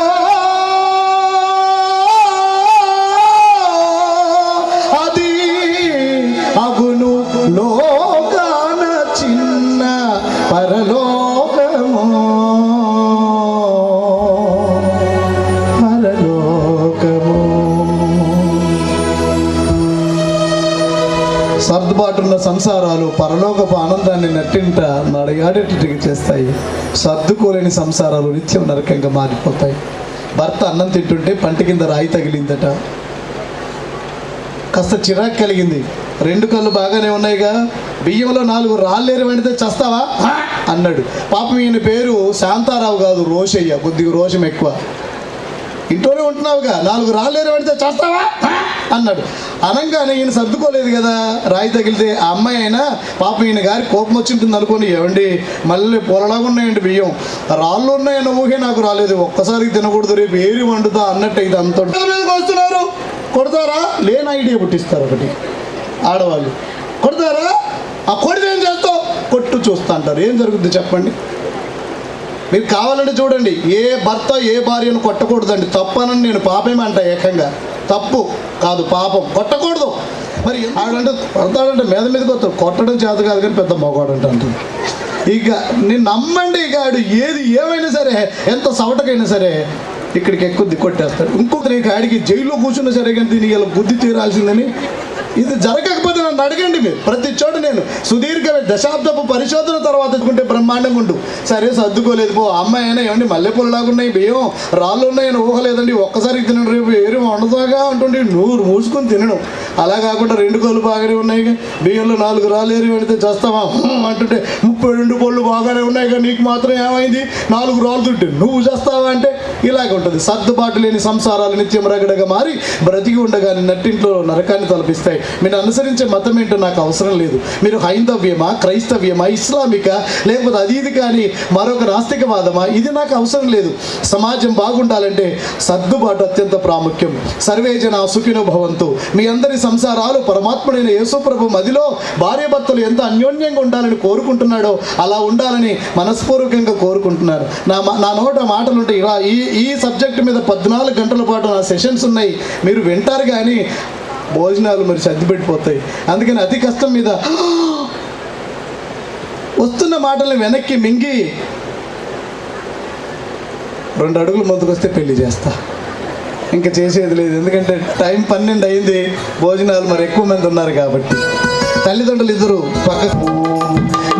అది అగును లోకాన చిన్న పరలోకము పరలోకము. సర్దుబాటున్న సంసారాలు పరలోకపు ఆనందాన్ని నట్టింట నడయాడేటట్టుగా చేస్తాయి. సర్దుకోలేని సంసారాలు నిత్యం నరకంగా మారిపోతాయి. భర్త అన్నం తింటుంటే పంటి కింద రాయి తగిలిందట, కాస్త చిరాకు కలిగింది. 2 కళ్ళు బాగానే ఉన్నాయిగా, బియ్యంలో 4 రాళ్ళేరు వెండితే చస్తావా అన్నాడు. పాపం ఈయన పేరు శాంతారావు కాదు, రోషయ్య, కొద్దిగా రోషం ఎక్కువ. ఇంట్లోనే ఉంటున్నావుగా, 4 రాళ్ళేరు వెండితే చస్తావా అన్నాడు. అనగానే ఈయన సర్దుకోలేదు కదా, రాయి తగిలితే. ఆ అమ్మాయి అయినా పాపం ఈయన గారి కోపం వచ్చింటుంది అనుకోని, ఏమండి మళ్ళీ పొలలాగా ఉన్నాయండి బియ్యం, రాళ్ళు ఉన్నాయన్న ఊహే నాకు రాలేదు, ఒక్కసారి తినకూడదు, రేపు ఏరి వండుతా అన్నట్టు ఇది అంత వస్తున్నారు. కొడతారా? లేని ఐడియా పుట్టిస్తారు ఒకటి ఆడవాళ్ళు. కొడతారా? ఆ కొడితే ఏం చేస్తావు? కొట్టు చూస్తా అంటారు. ఏం జరుగుద్ది చెప్పండి? మీరు కావాలంటే చూడండి, ఏ భర్త ఏ భార్యను కొట్టకూడదండి. తప్పనని నేను పాపేమంట, ఏకంగా తప్పు కాదు, పాపం, కొట్టకూడదు. మరి ఆడంటే కొడతాడంటే మీదకి వస్తాడు, కొట్టడం చేత కాదు కానీ పెద్ద మొగాడంట అంటుంది. ఇక నేను నమ్మండి, ఇక ఆడు ఏది ఏమైనా సరే, ఎంత సవటకైనా సరే ఇక్కడికి ఎక్కుద్ది, కొట్టేస్తాడు. ఇంకొకరి ఆడికి జైల్లో కూర్చున్నా సరే కానీ దీనికి ఇలా బుద్ధి తీరాల్సిందని. ఇది జరగకపోతే నన్ను అడగండి మీరు. ప్రతి చోట నేను సుదీర్ఘ దశాబ్దపు పరిశోధన తర్వాత ఎదుర్కొంటే బ్రహ్మాండంగా ఉండు. సరే సర్దుకోలేదు పో, అమ్మాయి అయినా ఏమండి మల్లెపూలలాగా ఉన్నాయి బియ్యం, రాళ్ళు ఉన్నాయని ఊహలేదండి, ఒక్కసారి తినడం, రేపు ఏరి వండుతాగా అంటుండే నూరు మూసుకొని తినడం. అలా కాకుండా 2 కళ్ళు బాగానే ఉన్నాయి, బియ్యంలో 4 రాళ్ళు ఏరి పెడితే చేస్తావా అంటుంటే 32 పళ్ళు బాగానే ఉన్నాయి, నీకు మాత్రం ఏమైంది 4 రాళ్ళు తింటే నువ్వు చేస్తావా అంటే ఇలాగ ఉంటుంది. సర్దుబాటు లేని సంసారాలు నిత్యం రగడగా మారి బ్రతికి ఉండగానే నట్టింట్లో నరకాన్ని తలపిస్తాయి. మీరు అనుసరించే మతం ఏంటో నాకు అవసరం లేదు. మీరు హైందవ్యమా, క్రైస్తవ్యమా, ఇస్లామికా, లేకపోతే అది ఇది కానీ మరొక నాస్తికవాదమా, ఇది నాకు అవసరం లేదు. సమాజం బాగుండాలంటే సర్దుబాటు అత్యంత ప్రాముఖ్యం. సర్వే జన సుఖినో భవంతు. మీ అందరి సంసారాలు పరమాత్ముడైన యేసుప్రభు మదిలో భార్యాభర్తలు ఎంత అన్యోన్యంగా ఉండాలని కోరుకుంటున్నాడో అలా ఉండాలని మనస్పూర్వకంగా కోరుకుంటున్నారు. నా నోట మాటలుంటే ఇలా ఈ సబ్జెక్ట్ మీద 14 గంటల పాటు నా సెషన్స్ ఉన్నాయి, మీరు వింటారు కానీ భోజనాలు మరి సర్దిపెట్టిపోతాయి. అందుకని అతి కష్టం మీద వస్తున్న మాటల్ని వెనక్కి మింగి 2 అడుగులు ముందుకు వస్తే పెళ్లి చేస్తా. ఇంకా చేసేది లేదు, ఎందుకంటే టైం 12 అయింది, భోజనాలు మరి ఎక్కువ మంది ఉన్నారు కాబట్టి. తల్లిదండ్రులు ఇద్దరు పక్కకు.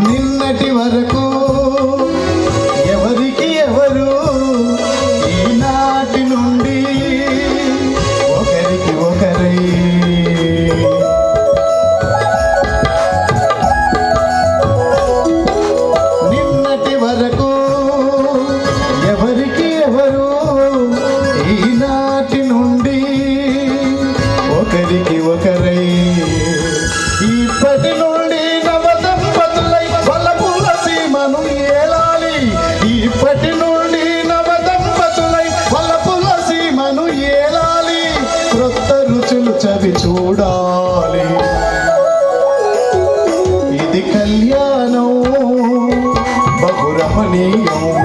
నిన్నటి వరకు ఎవరికి ఎవరు, ఈనాటి నుండి ఒకరికి ఒకరై. నిన్నటి వరకు ఎవరికి ఎవరు, ఈనాటి నుండి ఒకరికి ఒకరై. ఇప్పటి నుండి నవదంపతులై వలపుల సీమను ఏలాలి. ఇప్పటి నుండి నవదంపతులై వలపుల సీమను ఏలాలి. క్రొత్త రుచులు చవి చూడాలి. ఇది కళ్యాణం బహురమణీయం.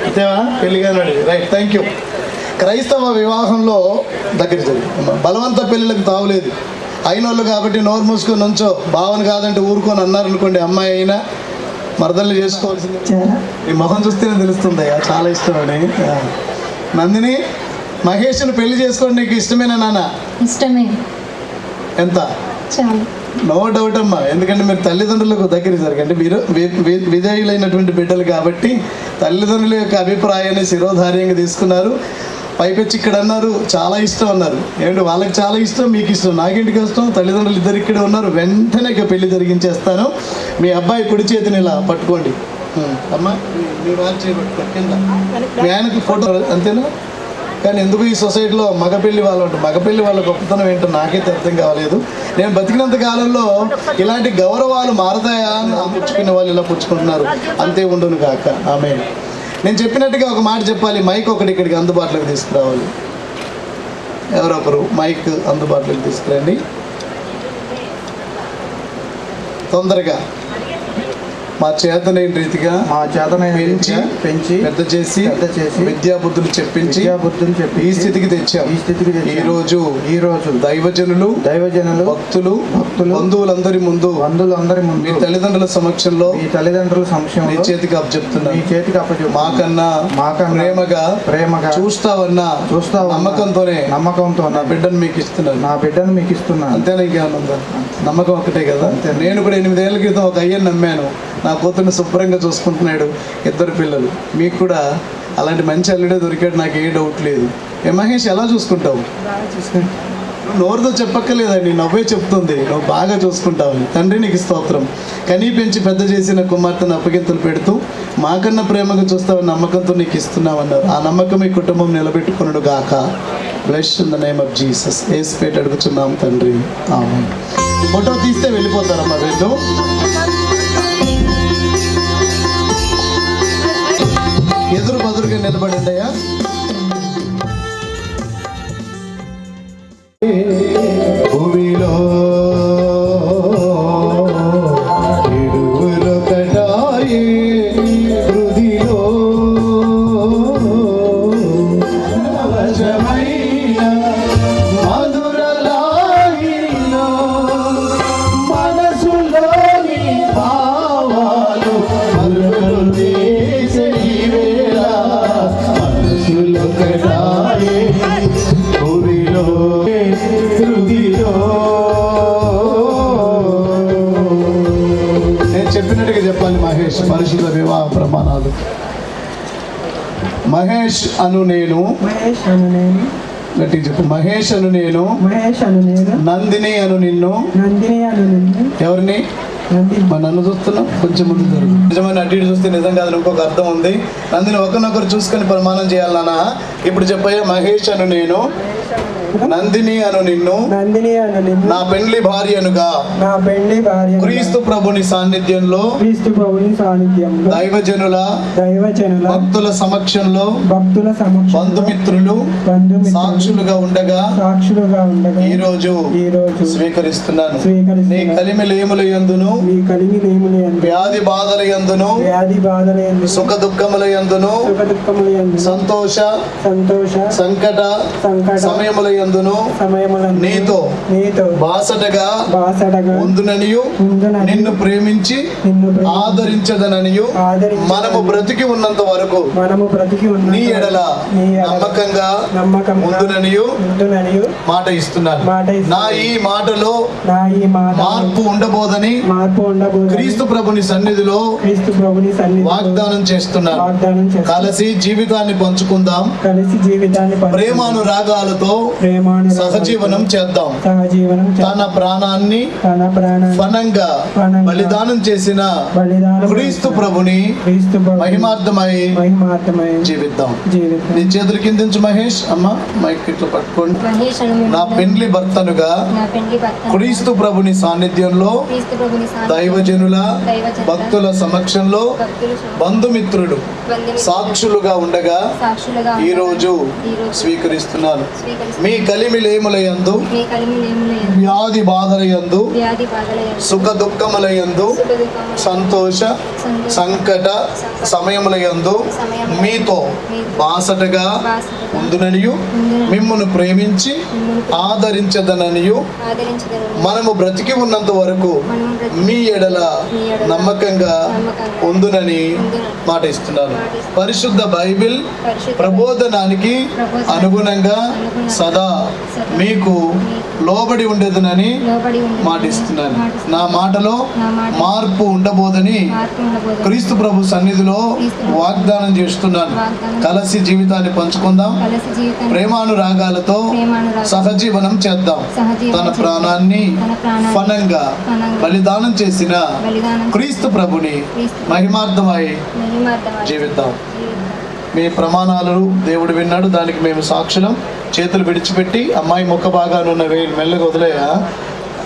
అంతేవా పెళ్ళిగానే రైట్, థ్యాంక్ యూ. క్రైస్తవ వివాహంలో దగ్గర జరిగింది, బలవంత పెళ్ళిళ్ళకి తావులేదు. అయినోళ్ళు కాబట్టి నోరు మూసుకొని నుంచో, భావన కాదంటే ఊరుకొని అన్నారనుకోండి, అమ్మాయి అయినా మరదలు చేసుకోవాల్సింది. ఈ మొహం చూస్తేనే తెలుస్తుంది చాలా ఇష్టమని. నందిని, మహేష్ని పెళ్లి చేసుకోండి, నీకు ఇష్టమేనా నాన్న? ఇష్టమే. ఎంత? చాలా. నో డౌట్ అమ్మా, ఎందుకంటే మీరు తల్లిదండ్రులకు దగ్గర జరగండి. మీరు విధేయులైనటువంటి బిడ్డలు కాబట్టి తల్లిదండ్రుల యొక్క అభిప్రాయాన్ని శిరోధార్యంగా తీసుకున్నారు. పైపెచ్చి ఇక్కడ అన్నారు చాలా ఇష్టం అన్నారు. ఏమిటి, వాళ్ళకి చాలా ఇష్టం, మీకు ఇష్టం, నాకేంటి కష్టం? తల్లిదండ్రులు ఇద్దరు ఇక్కడ ఉన్నారు, వెంటనే ఇక పెళ్లి జరిగించేస్తాను. మీ అబ్బాయి కుడి చేతిని ఇలా పట్టుకోండి అమ్మా, మీ వారి చేయి పట్టుకోండి కింద. మీ ఆయనకు ఫోటో అంతేనా? కానీ ఎందుకు ఈ సొసైటీలో మగపెళ్లి వాళ్ళు ఉంటారు, మగపెళ్లి వాళ్ళ గొప్పతనం ఏంటో నాకైతే అర్థం కావలేదు. నేను బతికినంత కాలంలో ఇలాంటి గౌరవాలు మారతాయా అని పుచ్చుకునే వాళ్ళు ఇలా పుచ్చుకుంటున్నారు. అంతే ఉండును కాక. ఆమె నేను చెప్పినట్టుగా ఒక మాట చెప్పాలి, మైక్ ఒకటి ఇక్కడికి అందుబాటులోకి తీసుకురావాలి. ఎవరొకరు మైక్ అందుబాటులోకి తీసుకురండి తొందరగా. మా చేతనైన రీతిగా పెంచి పెద్ద చేసి విద్యాబుద్ధులు చెప్పించి ఈ స్థితికి తెచ్చాం. ఈ రోజు దైవజనులు భక్తులు బంధువులందరి ముందు మీ తల్లిదండ్రుల సమక్షంలో నీ చేతికి అప్పచెప్తున్నాను. మాకన్నా ప్రేమగా చూస్తావన్నా నమ్మకంతో నా బిడ్డను మీకు ఇస్తున్నాను. అంతేనా? ఇంకేమన్నా నమ్మకం ఒకటే కదా. నేను కూడా 8 ఏళ్ల క్రితం ఒక అయ్యని నమ్మాను, నా కూతుర్ని శుభ్రంగా చూసుకుంటున్నాడు, 2 పిల్లలు. మీకు కూడా అలాంటి మంచి అల్లుడే దొరికాడు, నాకు ఏ డౌట్ లేదు. ఏ మహేష్, ఎలా చూసుకుంటావు? నోరుతో చెప్పక్కర్లేదండి, నవ్వే చెప్తుంది, నువ్వు బాగా చూసుకుంటావు. తండ్రి నీకు స్తోత్రం. కనీ పెంచి పెద్ద చేసిన కుమార్తెను అప్పగింతలు పెడుతూ మాకన్నా ప్రేమగా చూస్తావని నమ్మకంతో నీకు ఇస్తున్నామన్నారు. ఆ నమ్మకం ఈ కుటుంబం నిలబెట్టుకున్నాడు గాక. Bless in the name of Jesus. Yesu పేట అడుగుచున్నాం తండ్రి, ఆమేన్. ఫోటో తీస్తే వెళ్ళిపోతారమ్మా వీళ్ళు. ఎదురుగా నిలబడండి అయ్యా. భూమిలో ఇరువురొకటాయే హృదిలో నవజమైన మధురలాగిలో మనసులోని భావాలు మరులు చేసే వేళ మనసులొకటాయే భూమిలో హృదిలో. నేను చెప్పినట్టుగా చెప్పాలి మహేష్. పరిశుద్ధ వివాహ ప్రమాణాలు. మహేష్ అను నేను గట్టిగా చెప్పు. మహేష్ అను నేను నందిని అను నిన్ను. ఎవరిని? నన్ను చూస్తున్నాం, కొంచెం ముందు జరుగు. నిజమైన అటు ఇటు చూస్తే నిజం కాదు, ఇంకొక అర్థం ఉంది. నందిని ఒకరినొకరు చూసుకొని ప్రమాణం చేయాలి నాన్న. ఇప్పుడు చెప్పయ్యా. మహేష్ అను నేను నందిని అను నిన్ను నా పెండ్లి భార్యనుగా క్రీస్తు ప్రభుని సాన్నిధ్యంలో దైవజనుల భక్తుల సమక్షంలో బంధుమిత్రులు సాక్షులుగా ఉండగా ఈ రోజు స్వీకరిస్తున్నాను. నీ కలిమిలేముల యందును వ్యాధి బాధల యందును సుఖ దుఃఖముల యందును సంతోష సంకట సమయముల యందును నీతో బాసటగా ఉందుననియు నిన్ను ప్రేమించి ఆదరించదననియు మనము బ్రతికి ఉన్నంత వరకు నీ ఎడల నమ్మకంగా ఉందుననియు మాట ఇస్తున్నాను. నా ఈ మాటలో మార్పు ఉండబోదని క్రీస్తు ప్రభుని సన్నిధిలో వాగ్దానం చేస్తున్నాను. కలిసి జీవితాన్ని పంచుకుందాం, ప్రేమానురాగాలతో సహజీవనం చేద్దాం. తన ప్రాణాన్ని ఫలంగా బలిదానం చేసిన క్రీస్తు ప్రభుని మహిమార్థమై జీవిద్దాం. నీ చేతులు కిందించు మహేష్. అమ్మ మైక్ ఇట్లా పట్టుకోండి. నా పెండ్లి భర్తనుగా క్రీస్తు ప్రభుని సాన్నిధ్యంలో దైవజనుల భక్తుల సమక్షంలో బంధుమిత్రులు సాక్షులుగా ఉండగా ఈ రోజు స్వీకరిస్తున్నాను. మీ కలిమిలేములయందు వ్యాధి బాధలయందు సుఖ దుఃఖములయందు సంతోష సంకట సమయములయందు మీతో బాసటగా ఉందుననియు మిమ్మును ప్రేమించి ఆదరించదననియు మనము బ్రతికి ఉన్నంత వరకు మీ ఎడల నమ్మకంగా ఉందునని మాట ఇస్తున్నాను. పరిశుద్ధ బైబిల్ ప్రబోధనానికి అనుగుణంగా సదా మీకు లోబడి ఉండేదనని మాట ఇస్తున్నాను. నా మాటలో మార్పు ఉండబోదని క్రీస్తు ప్రభు సన్నిధిలో వాగ్దానం చేస్తున్నాను. కలిసి జీవితాన్ని పంచుకుందాం, ప్రేమానురాగాలతో సహజీవనం చేద్దాం. తన ప్రాణాన్ని ఫలంగా బలిదానం చేసిన క్రీస్తు ప్రభుని మహిమార్థమై జీవిద్దాం. మీ ప్రమాణాలు దేవుడు విన్నాడు, దానికి మేము సాక్షులం. చేతులు విడిచిపెట్టి అమ్మాయి ముఖ భాగానున్న వేలు మెల్లగా వదిలేయా.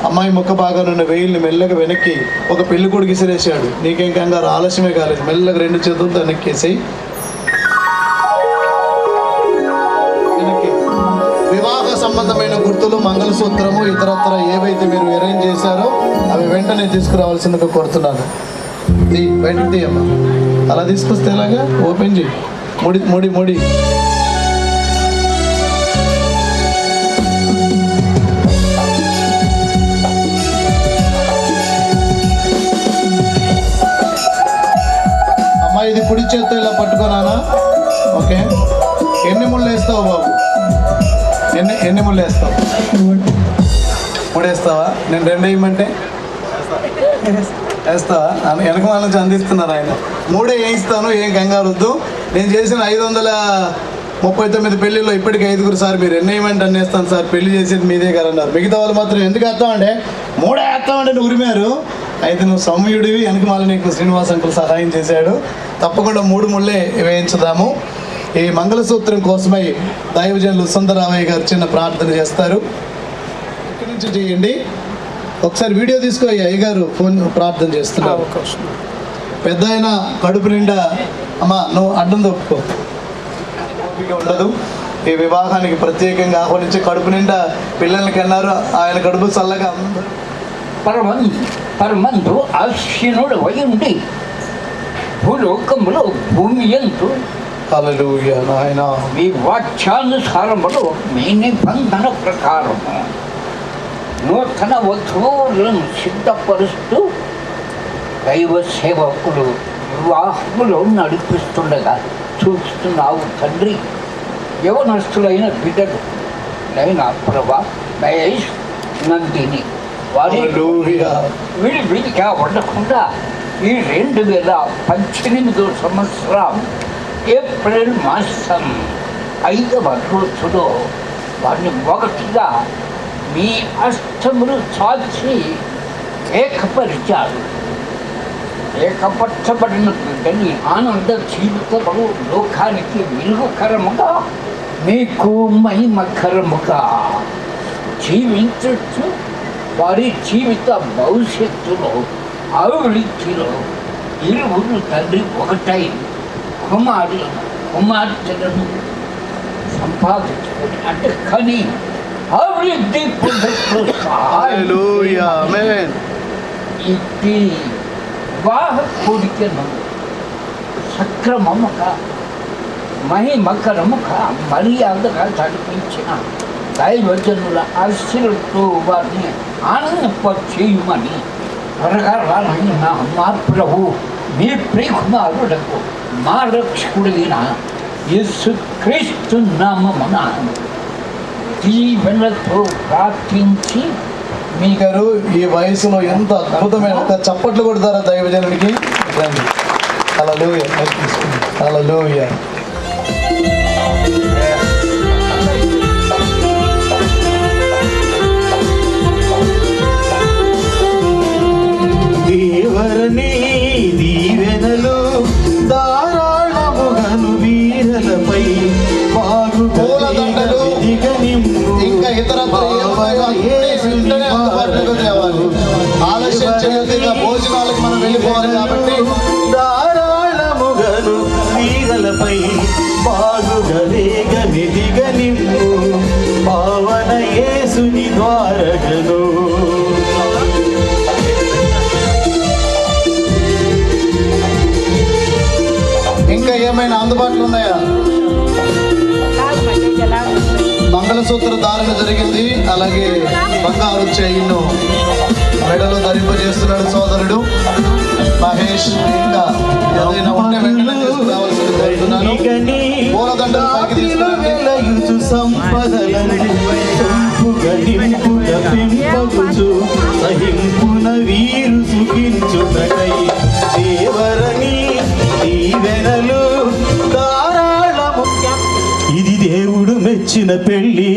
అమ్మాయి ముఖ భాగానున్న వేయిల్ని మెల్లగా వెనక్కి ఒక పెళ్లి కొడుకు విసిరేసాడు. నీకేం కంగారు, ఆలస్యమే కాలేదు. మెల్లగా 2 చేతులతో వెనక్కేసాయి. వివాహ సంబంధమైన గుర్తులు, మంగళసూత్రము, ఇతరత్ర ఏవైతే మీరు అరేంజ్ చేశారో అవి వెంటనే తీసుకురావాల్సిందిగా కోరుతున్నాను. బయటకు తీయమ్మా. అలా తీసుకొస్తే ఎలాగా? ఓపెన్ చేయి. ముడి ముడి ముడి అమ్మా, ఇది కుడి చేత్తో ఇలా పట్టుకోనానా. ఓకే, ఎన్ని ముళ్ళు వేస్తావు బాబు? ఎన్ని ముళ్ళు వేస్తావు? 3 వేస్తావా? నేను 2 వేయమంటే వేస్తావా? వెనక వాళ్ళ నుంచి అందిస్తున్నారు ఆయన. 3 వేయిస్తాను, ఏం కంగారు వద్దు. నేను చేసిన 539 పెళ్ళిళ్ళు ఇప్పటికీ 5గురు సార్ మీరు ఎన్ని వేయమంటే అన్నీ వేస్తాను సార్, పెళ్లి చేసేది మీదే కదా అన్నారు. మిగతా వాళ్ళు మాత్రం ఎందుకు వేస్తామంటే 3 వేస్తామంటే ఉరిమారు. అయితే నువ్వు సౌమ్యుడివి, వెనక మళ్ళీ నీకు శ్రీనివాస్ అంకుల్ సహాయం చేశాడు. తప్పకుండా 3 ముళ్ళే వేయించుదాము. ఈ మంగళసూత్రం కోసమై దైవజనులు సుందరరామయ్య గారు చిన్న ప్రార్థన చేస్తారు. ఇక్కడి నుంచి చేయండి. ఒకసారి వీడియో తీసుకో. అయ్యగారు ఫోన్ ప్రార్థన చేస్తున్నారు. పెద్ద ఆయన కడుపు నిండా, అమ్మా నువ్వు అడ్డం తప్పుకో, ఉండదు. ఈ వివాహానికి ప్రత్యేకంగా ఆహ్వానించి కడుపు నిండా పిల్లలకి అన్నారు. ఆయన కడుపు చల్లగా పరమందు ఆశీనుడు ఉండి భూలోకములో భూమి ఎందు హల్లెలూయా నాయనా మీ వాక్యానుసారములో మీ నిబంధన ప్రకారము నూతన వధువులను సిద్ధపరుస్తూ దైవ సేవకులు వివాహములో నడిపిస్తుండగా చూస్తున్నావు తండ్రి. యవనస్తులైన బిడ్డలు నైనా ప్రభా, మహేష్, నందిని వారి విడివిడిగా ఉండకుండా ఈ 2018 సంవత్సరం ఏప్రిల్ మాసం 5వ రోజులో వారిని ఒకటిగా మీ అష్టములు చాచి ఏకపరిచారు. ఏకపరచబడిన బిడ్డని ఆనంద జీవితము లోకానికి వెలుగుకరముగా మీకు మహిమకరముగా జీవించచ్చు. వారి జీవిత భవిష్యత్తులో అభివృద్ధిలో ఇరువురు తండ్రి ఒకటై కుమార్తెలను సంపాదించుకొని అంటే కని అభివృద్ధి పొందట్లు ఇది వివాహ కోరికను సక్రమముగా మహిమకరముగా మర్యాదగా జరిపించిన దైవజనుల ఆశీర్వతో వారిని ఆనందపచేయమని త్వరగా రానైన మా ప్రభు మీ ప్రియకుమారులకు మా రక్షకుడైన యేసుక్రీస్తు నామమున దీవెనలతో ప్రార్థించి మీ గారు ఈ వయసులో ఎంత అద్భుతమైన ఒక చప్పట్లు కొడతారా దైవజనుడికి? హల్లెలూయా, హల్లెలూయా. దేవరని దీవెనలు ధారాళముగను వీరలపై పూలదండలు ఇంకా ఇతర ఆలస్యం చేయగా భోజనాలకు మనం వెళ్ళిపోవాలి కాబట్టి ధారాళముగను వీరలపై బాగుగా వేగ నిదిగనిమ్ము ఇంకేమైనా అందుబాటులో ఉన్నాయా? మంగళసూత్ర ధారణ జరిగింది. అలాగే బంగారు చైన్ను మెడలో ధరింపజేస్తున్నాడు సోదరుడు మహేష్. ఇంకా ఏదైనా ఉంటే వెంటనే తీసుకురావాల్సింది కోరుతున్నాను. పూలదండలు పైకి తీసుకురండి. సంపదలను సహింపున వీరు సుఖించుటకై దేవరని దీవెనలు ధారాళము. ఇది దేవుడు మెచ్చిన పెళ్ళి,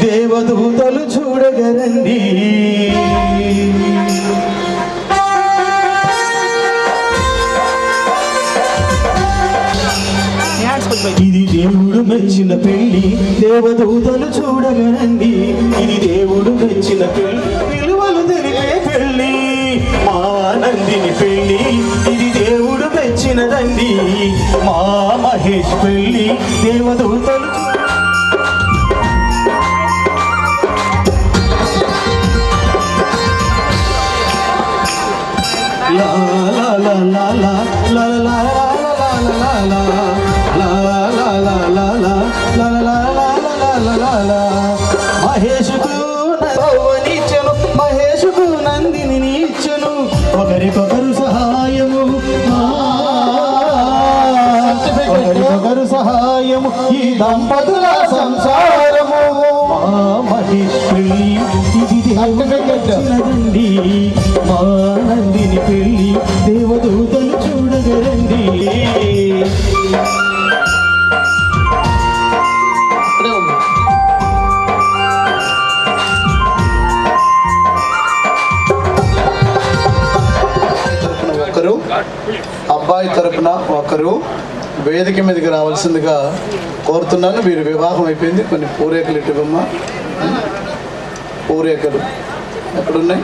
దేవదూతలు చూడగరండి. ఇది దేవుడు మెచ్చిన పెళ్ళి, దేవదూతలు చూడగరండి. ఇది దేవుడు మెచ్చిన పెళ్ళి, విలువలు తెలిపే పెళ్ళి, మా నందిని పెళ్ళి. ఇది దేవుడు మెచ్చినదండి, మా మహేష్ పెళ్ళి, దేవదూతలు లా లా లా లా లా లా లా మహేషుకు నందిని ఇచ్చను, ఒకరికొకరు సహాయము, ఒకరికొకరు సహాయము, ఈ దంపతుల సంసారము. మహేష్ పెళ్ళి ఇది దేవుడి, మా నందిని పెళ్ళి, దేవదూతలు చూడగరండి. ఒకరు, అబ్బాయి తరపున ఒకరు వేదిక మీదకి రావాల్సిందిగా కోరుతున్నాను. వీరి వివాహం అయిపోయింది. కొన్ని పూరేకలు ఇటువమ్మా. పూరేకలు ఎక్కడున్నాయి?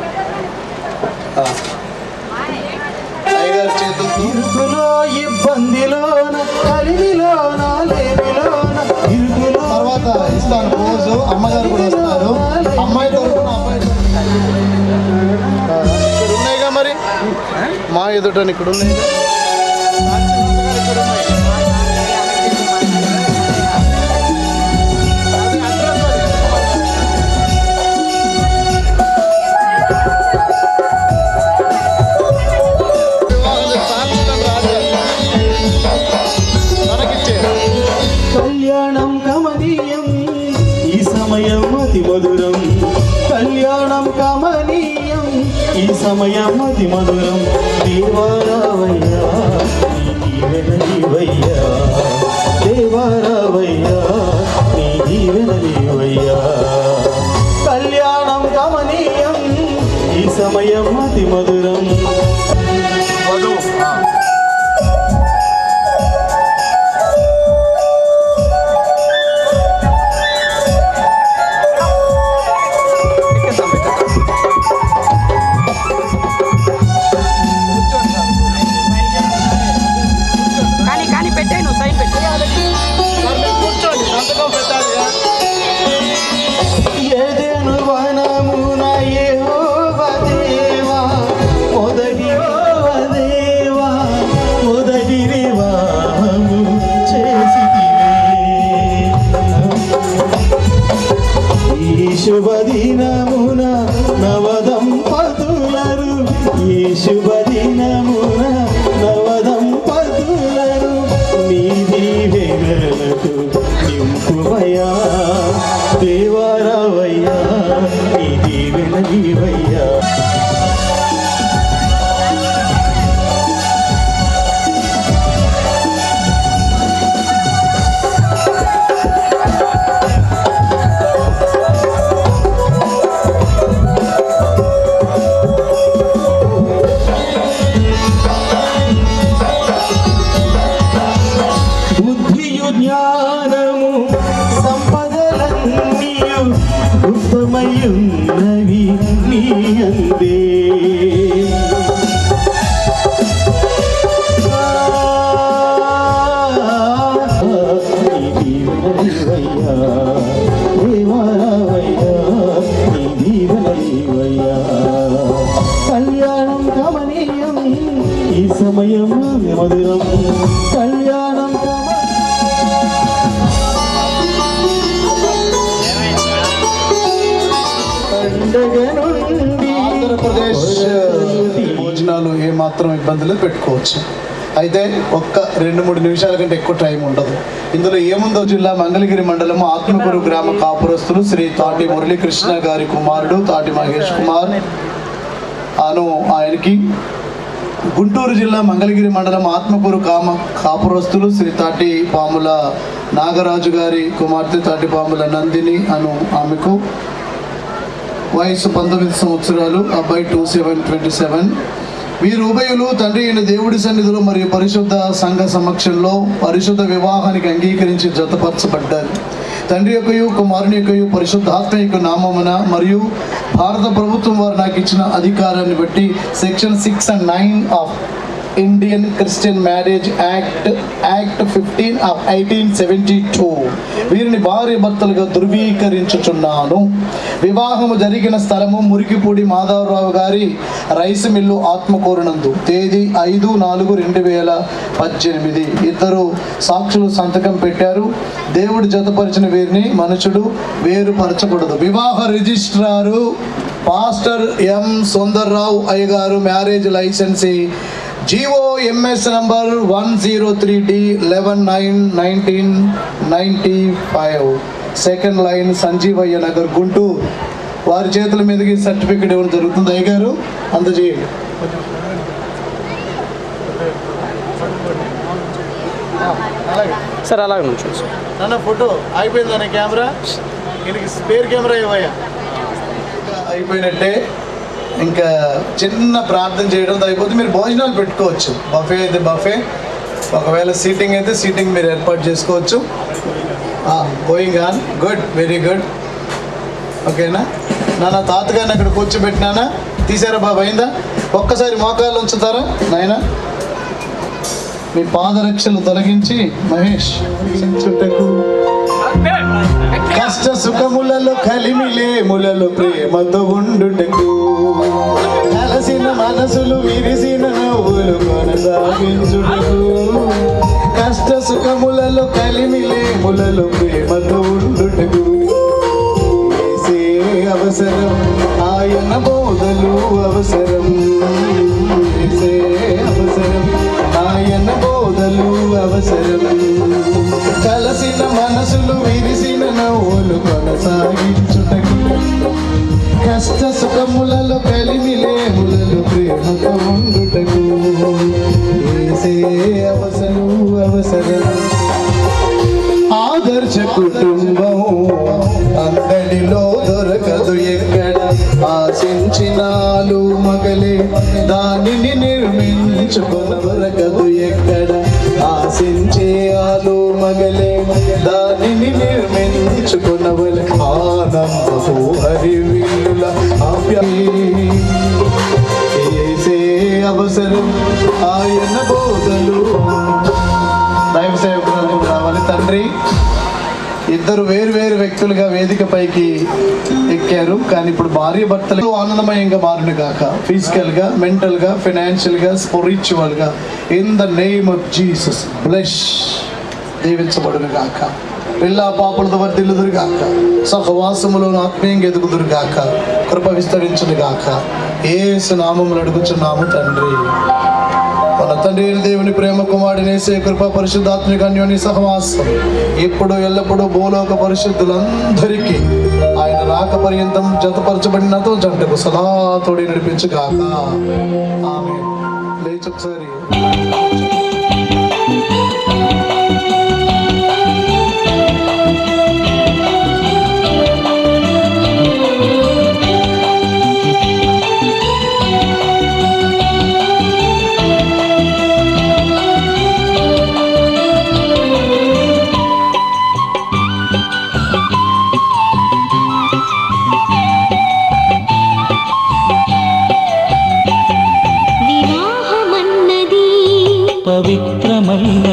అయ్యగారి చేతులతో ఇరుకులో ఇబ్బందిలోన కలిమిలోన లేమిలోన ఇరుకులో. తర్వాత ఇస్తాను రోజు. అమ్మగారు కూడా వస్తారు. అమ్మాయి తరపున అబ్బాయి ఇక్కడ ఉన్నాయిగా, మరి మా ఎదుట ఇక్కడ ఉన్నాయి. కళ్యాణం కమనీయం, ఈ సమయం అతి మధురం. కళ్యాణం కమనీయం, ఈ సమయం అతి మధురం. దేవారావయ్యా నీ దీవెనలివయ్యా, దేవారావయ్యా నీ దీవెనలివయ్యా. కళ్యాణం కమనీయం, ఈ సమయం అతి మధురం. ఏదెను వనమున యెహోవా దేవా, మొదటి దేవా, మొదటి వివాహము చేసితివే. ఈ శుభదినమున నవదంపతులరు, ఈ శుభదినమున నవదంపతులరు, నీ దీవెనలకు నింపుమయా, దేవారావయ్యా నీ దీవెనలివయ్యా. బుద్ధియు జ్ఞానము సంపదలన్నీయు గుప్తమయున్నవి నీ అందే. నీ దీవెనలివయ్యా, దేవారావయ్యా నీ దీవెనలివయ్యా. కళ్యాణం కమనీయం, ఈ సమయం మధురం కళ్యాణం ఆంధ్రప్రదేశ్ భోజనాలు ఏమాత్రం ఇబ్బందులు పెట్టుకోవచ్చు. అయితే ఒక్క 2-3 నిమిషాల కంటే ఎక్కువ టైం ఉండదు. ఇందులో ఏముందో జిల్లా మంగళగిరి మండలం ఆత్మకూరు గ్రామ కాపురస్తులు శ్రీ తాటి మురళీకృష్ణ గారి కుమారుడు తాటి మహేష్ కుమార్ అను ఆయనకి, గుంటూరు జిల్లా మంగళగిరి మండలం ఆత్మకూరు కాపురస్తులు శ్రీ తాటి పాముల నాగరాజు గారి కుమార్తె తాటి పాముల నందిని అను ఆమెకు, వయసు 19 సంవత్సరాలు, అబ్బాయి 2727. వీరు ఉభయులు తండ్రి అయిన దేవుడి సన్నిధిలో మరియు పరిశుద్ధ సంఘ సమక్షంలో పరిశుద్ధ వివాహానికి అంగీకరించి జతపరచబడ్డారు. తండ్రి యొక్కయు కుమారుని యొక్కయు పరిశుద్ధాత్మ యొక్క నామమున మరియు భారత ప్రభుత్వం వారు నాకు ఇచ్చిన అధికారాన్ని బట్టి section 6 and 9 of Indian Christian marriage act 15 of 1872 వీరిని భార్య భర్తలుగా ధృవీకరించుచున్నాను. వివాహము జరిగిన స్థలము మురికిపూడి మాధవరావు గారి రైస్ మిల్లు ఆత్మకూరునందు, తేదీ 5/4/2018. ఇద్దరు సాక్షులు సంతకం పెట్టారు. దేవుడు జతపరిచిన వీరిని మనుషుడు వేరుపరచకూడదు. వివాహ రిజిస్ట్రారు పాస్టర్ ఎం సుందర్రావు అయ్యగారు, marriage licensee GOMS number 103D11/9/1995, second line Sanjeevaiah Nagar, Guntur. వారి చేతుల మీదకి సర్టిఫికెట్ ఇవ్వడం జరుగుతుంది. అయ్యగారు అందజేయండి. సార్ అలాగే నుంచి నాన్న ఫోటో అయిపోయిందన్న కెమెరా, దీనికి స్పేర్ కెమెరా ఇవ్వయా. అయిపోయినట్టే. ఇంకా చిన్న ప్రార్థన చేయడం అయిపోతే మీరు భోజనాలు పెట్టుకోవచ్చు. బఫే అయితే బఫే, ఒకవేళ సీటింగ్ అయితే సీటింగ్ మీరు ఏర్పాటు చేసుకోవచ్చు. Going on, good, very good. ఓకేనా నాన్న? తాతగారిని అక్కడ కూర్చోబెట్టినానా? తీసారా బాబు? అయిందా? ఒక్కసారి మోకాళ్ళు ఉంచుతారా నాయన? మీ పాదరక్షలు తొలగించి మహేష్ చుట్టకు కష్ట సుఖములలో కలిమిలేములలో ప్రేమతో ఉండుటకు, కలసిన మనసులు విరిసిన నవ్వులు కొనసాగించుటకు, కష్ట సుఖములలో కలిమిలేములలో ప్రేమతో ఉండుటకు, చేసే అవసరం ఆయన బోధలు అవసరం, చేసే అవసరం ఆయన బోధలు అవసరం, కలసిన మనసులు విరిసిన నవ్వులు కొనసాగించుటకు, కష్ట సుఖములలో కలిమిలేములలో ప్రేమతో ఉండుటకు, చేసే అవసరం అవసరం. ఆదర్శ కుటుంబం అందడిలో దొరకదు ఎక్కడ, ఆశించినాలు మగలే దానిని నిర్మించుకొనవరకదు ఎక్కడ, ఆశించే ఆలు మగలే దానిని నిర్మించుకొనవలె, ఆనందపు హరివిల్లుల చేసే అవసరం ఆయన బోధలు. దైవ సేవకులకు రావాలి. తండ్రి, ఇద్దరు వేరు వేరు వ్యక్తులుగా వేదిక పైకి ఎక్కారు, కానీ ఇప్పుడు భార్య భర్తలు ఆనందమయంగా మారును గాక, ఫిజికల్గా, మెంటల్గా, ఫైనాన్షియల్గా, స్పిరిచువల్గా. In the name of Jesus bless, దీవించబడును గాక. పిల్ల పాపలతో వర్ధిల్లుదురు గాక, సహవాసములను ఆత్మీయంగా ఎదుగుదురు గాక, కృప విస్తరించును గాక. యేసు నామములో అడుగుచున్నాము తండ్రి. మన తండ్రి అయిన దేవుని ప్రేమ, కుమారుని యేసు కృప, పరిశుద్ధాత్మిక అన్యోన్య సహవాసం ఇప్పుడు ఎల్లప్పుడూ భూలోక పరిశుద్ధులందరికీ ఆయన రాక పర్యంతం జతపరచబడినతో జంటకు సదా తోడి నడిపించుగాక. ఆమేన్. లేచి ఒకసారి పవిత్రమైన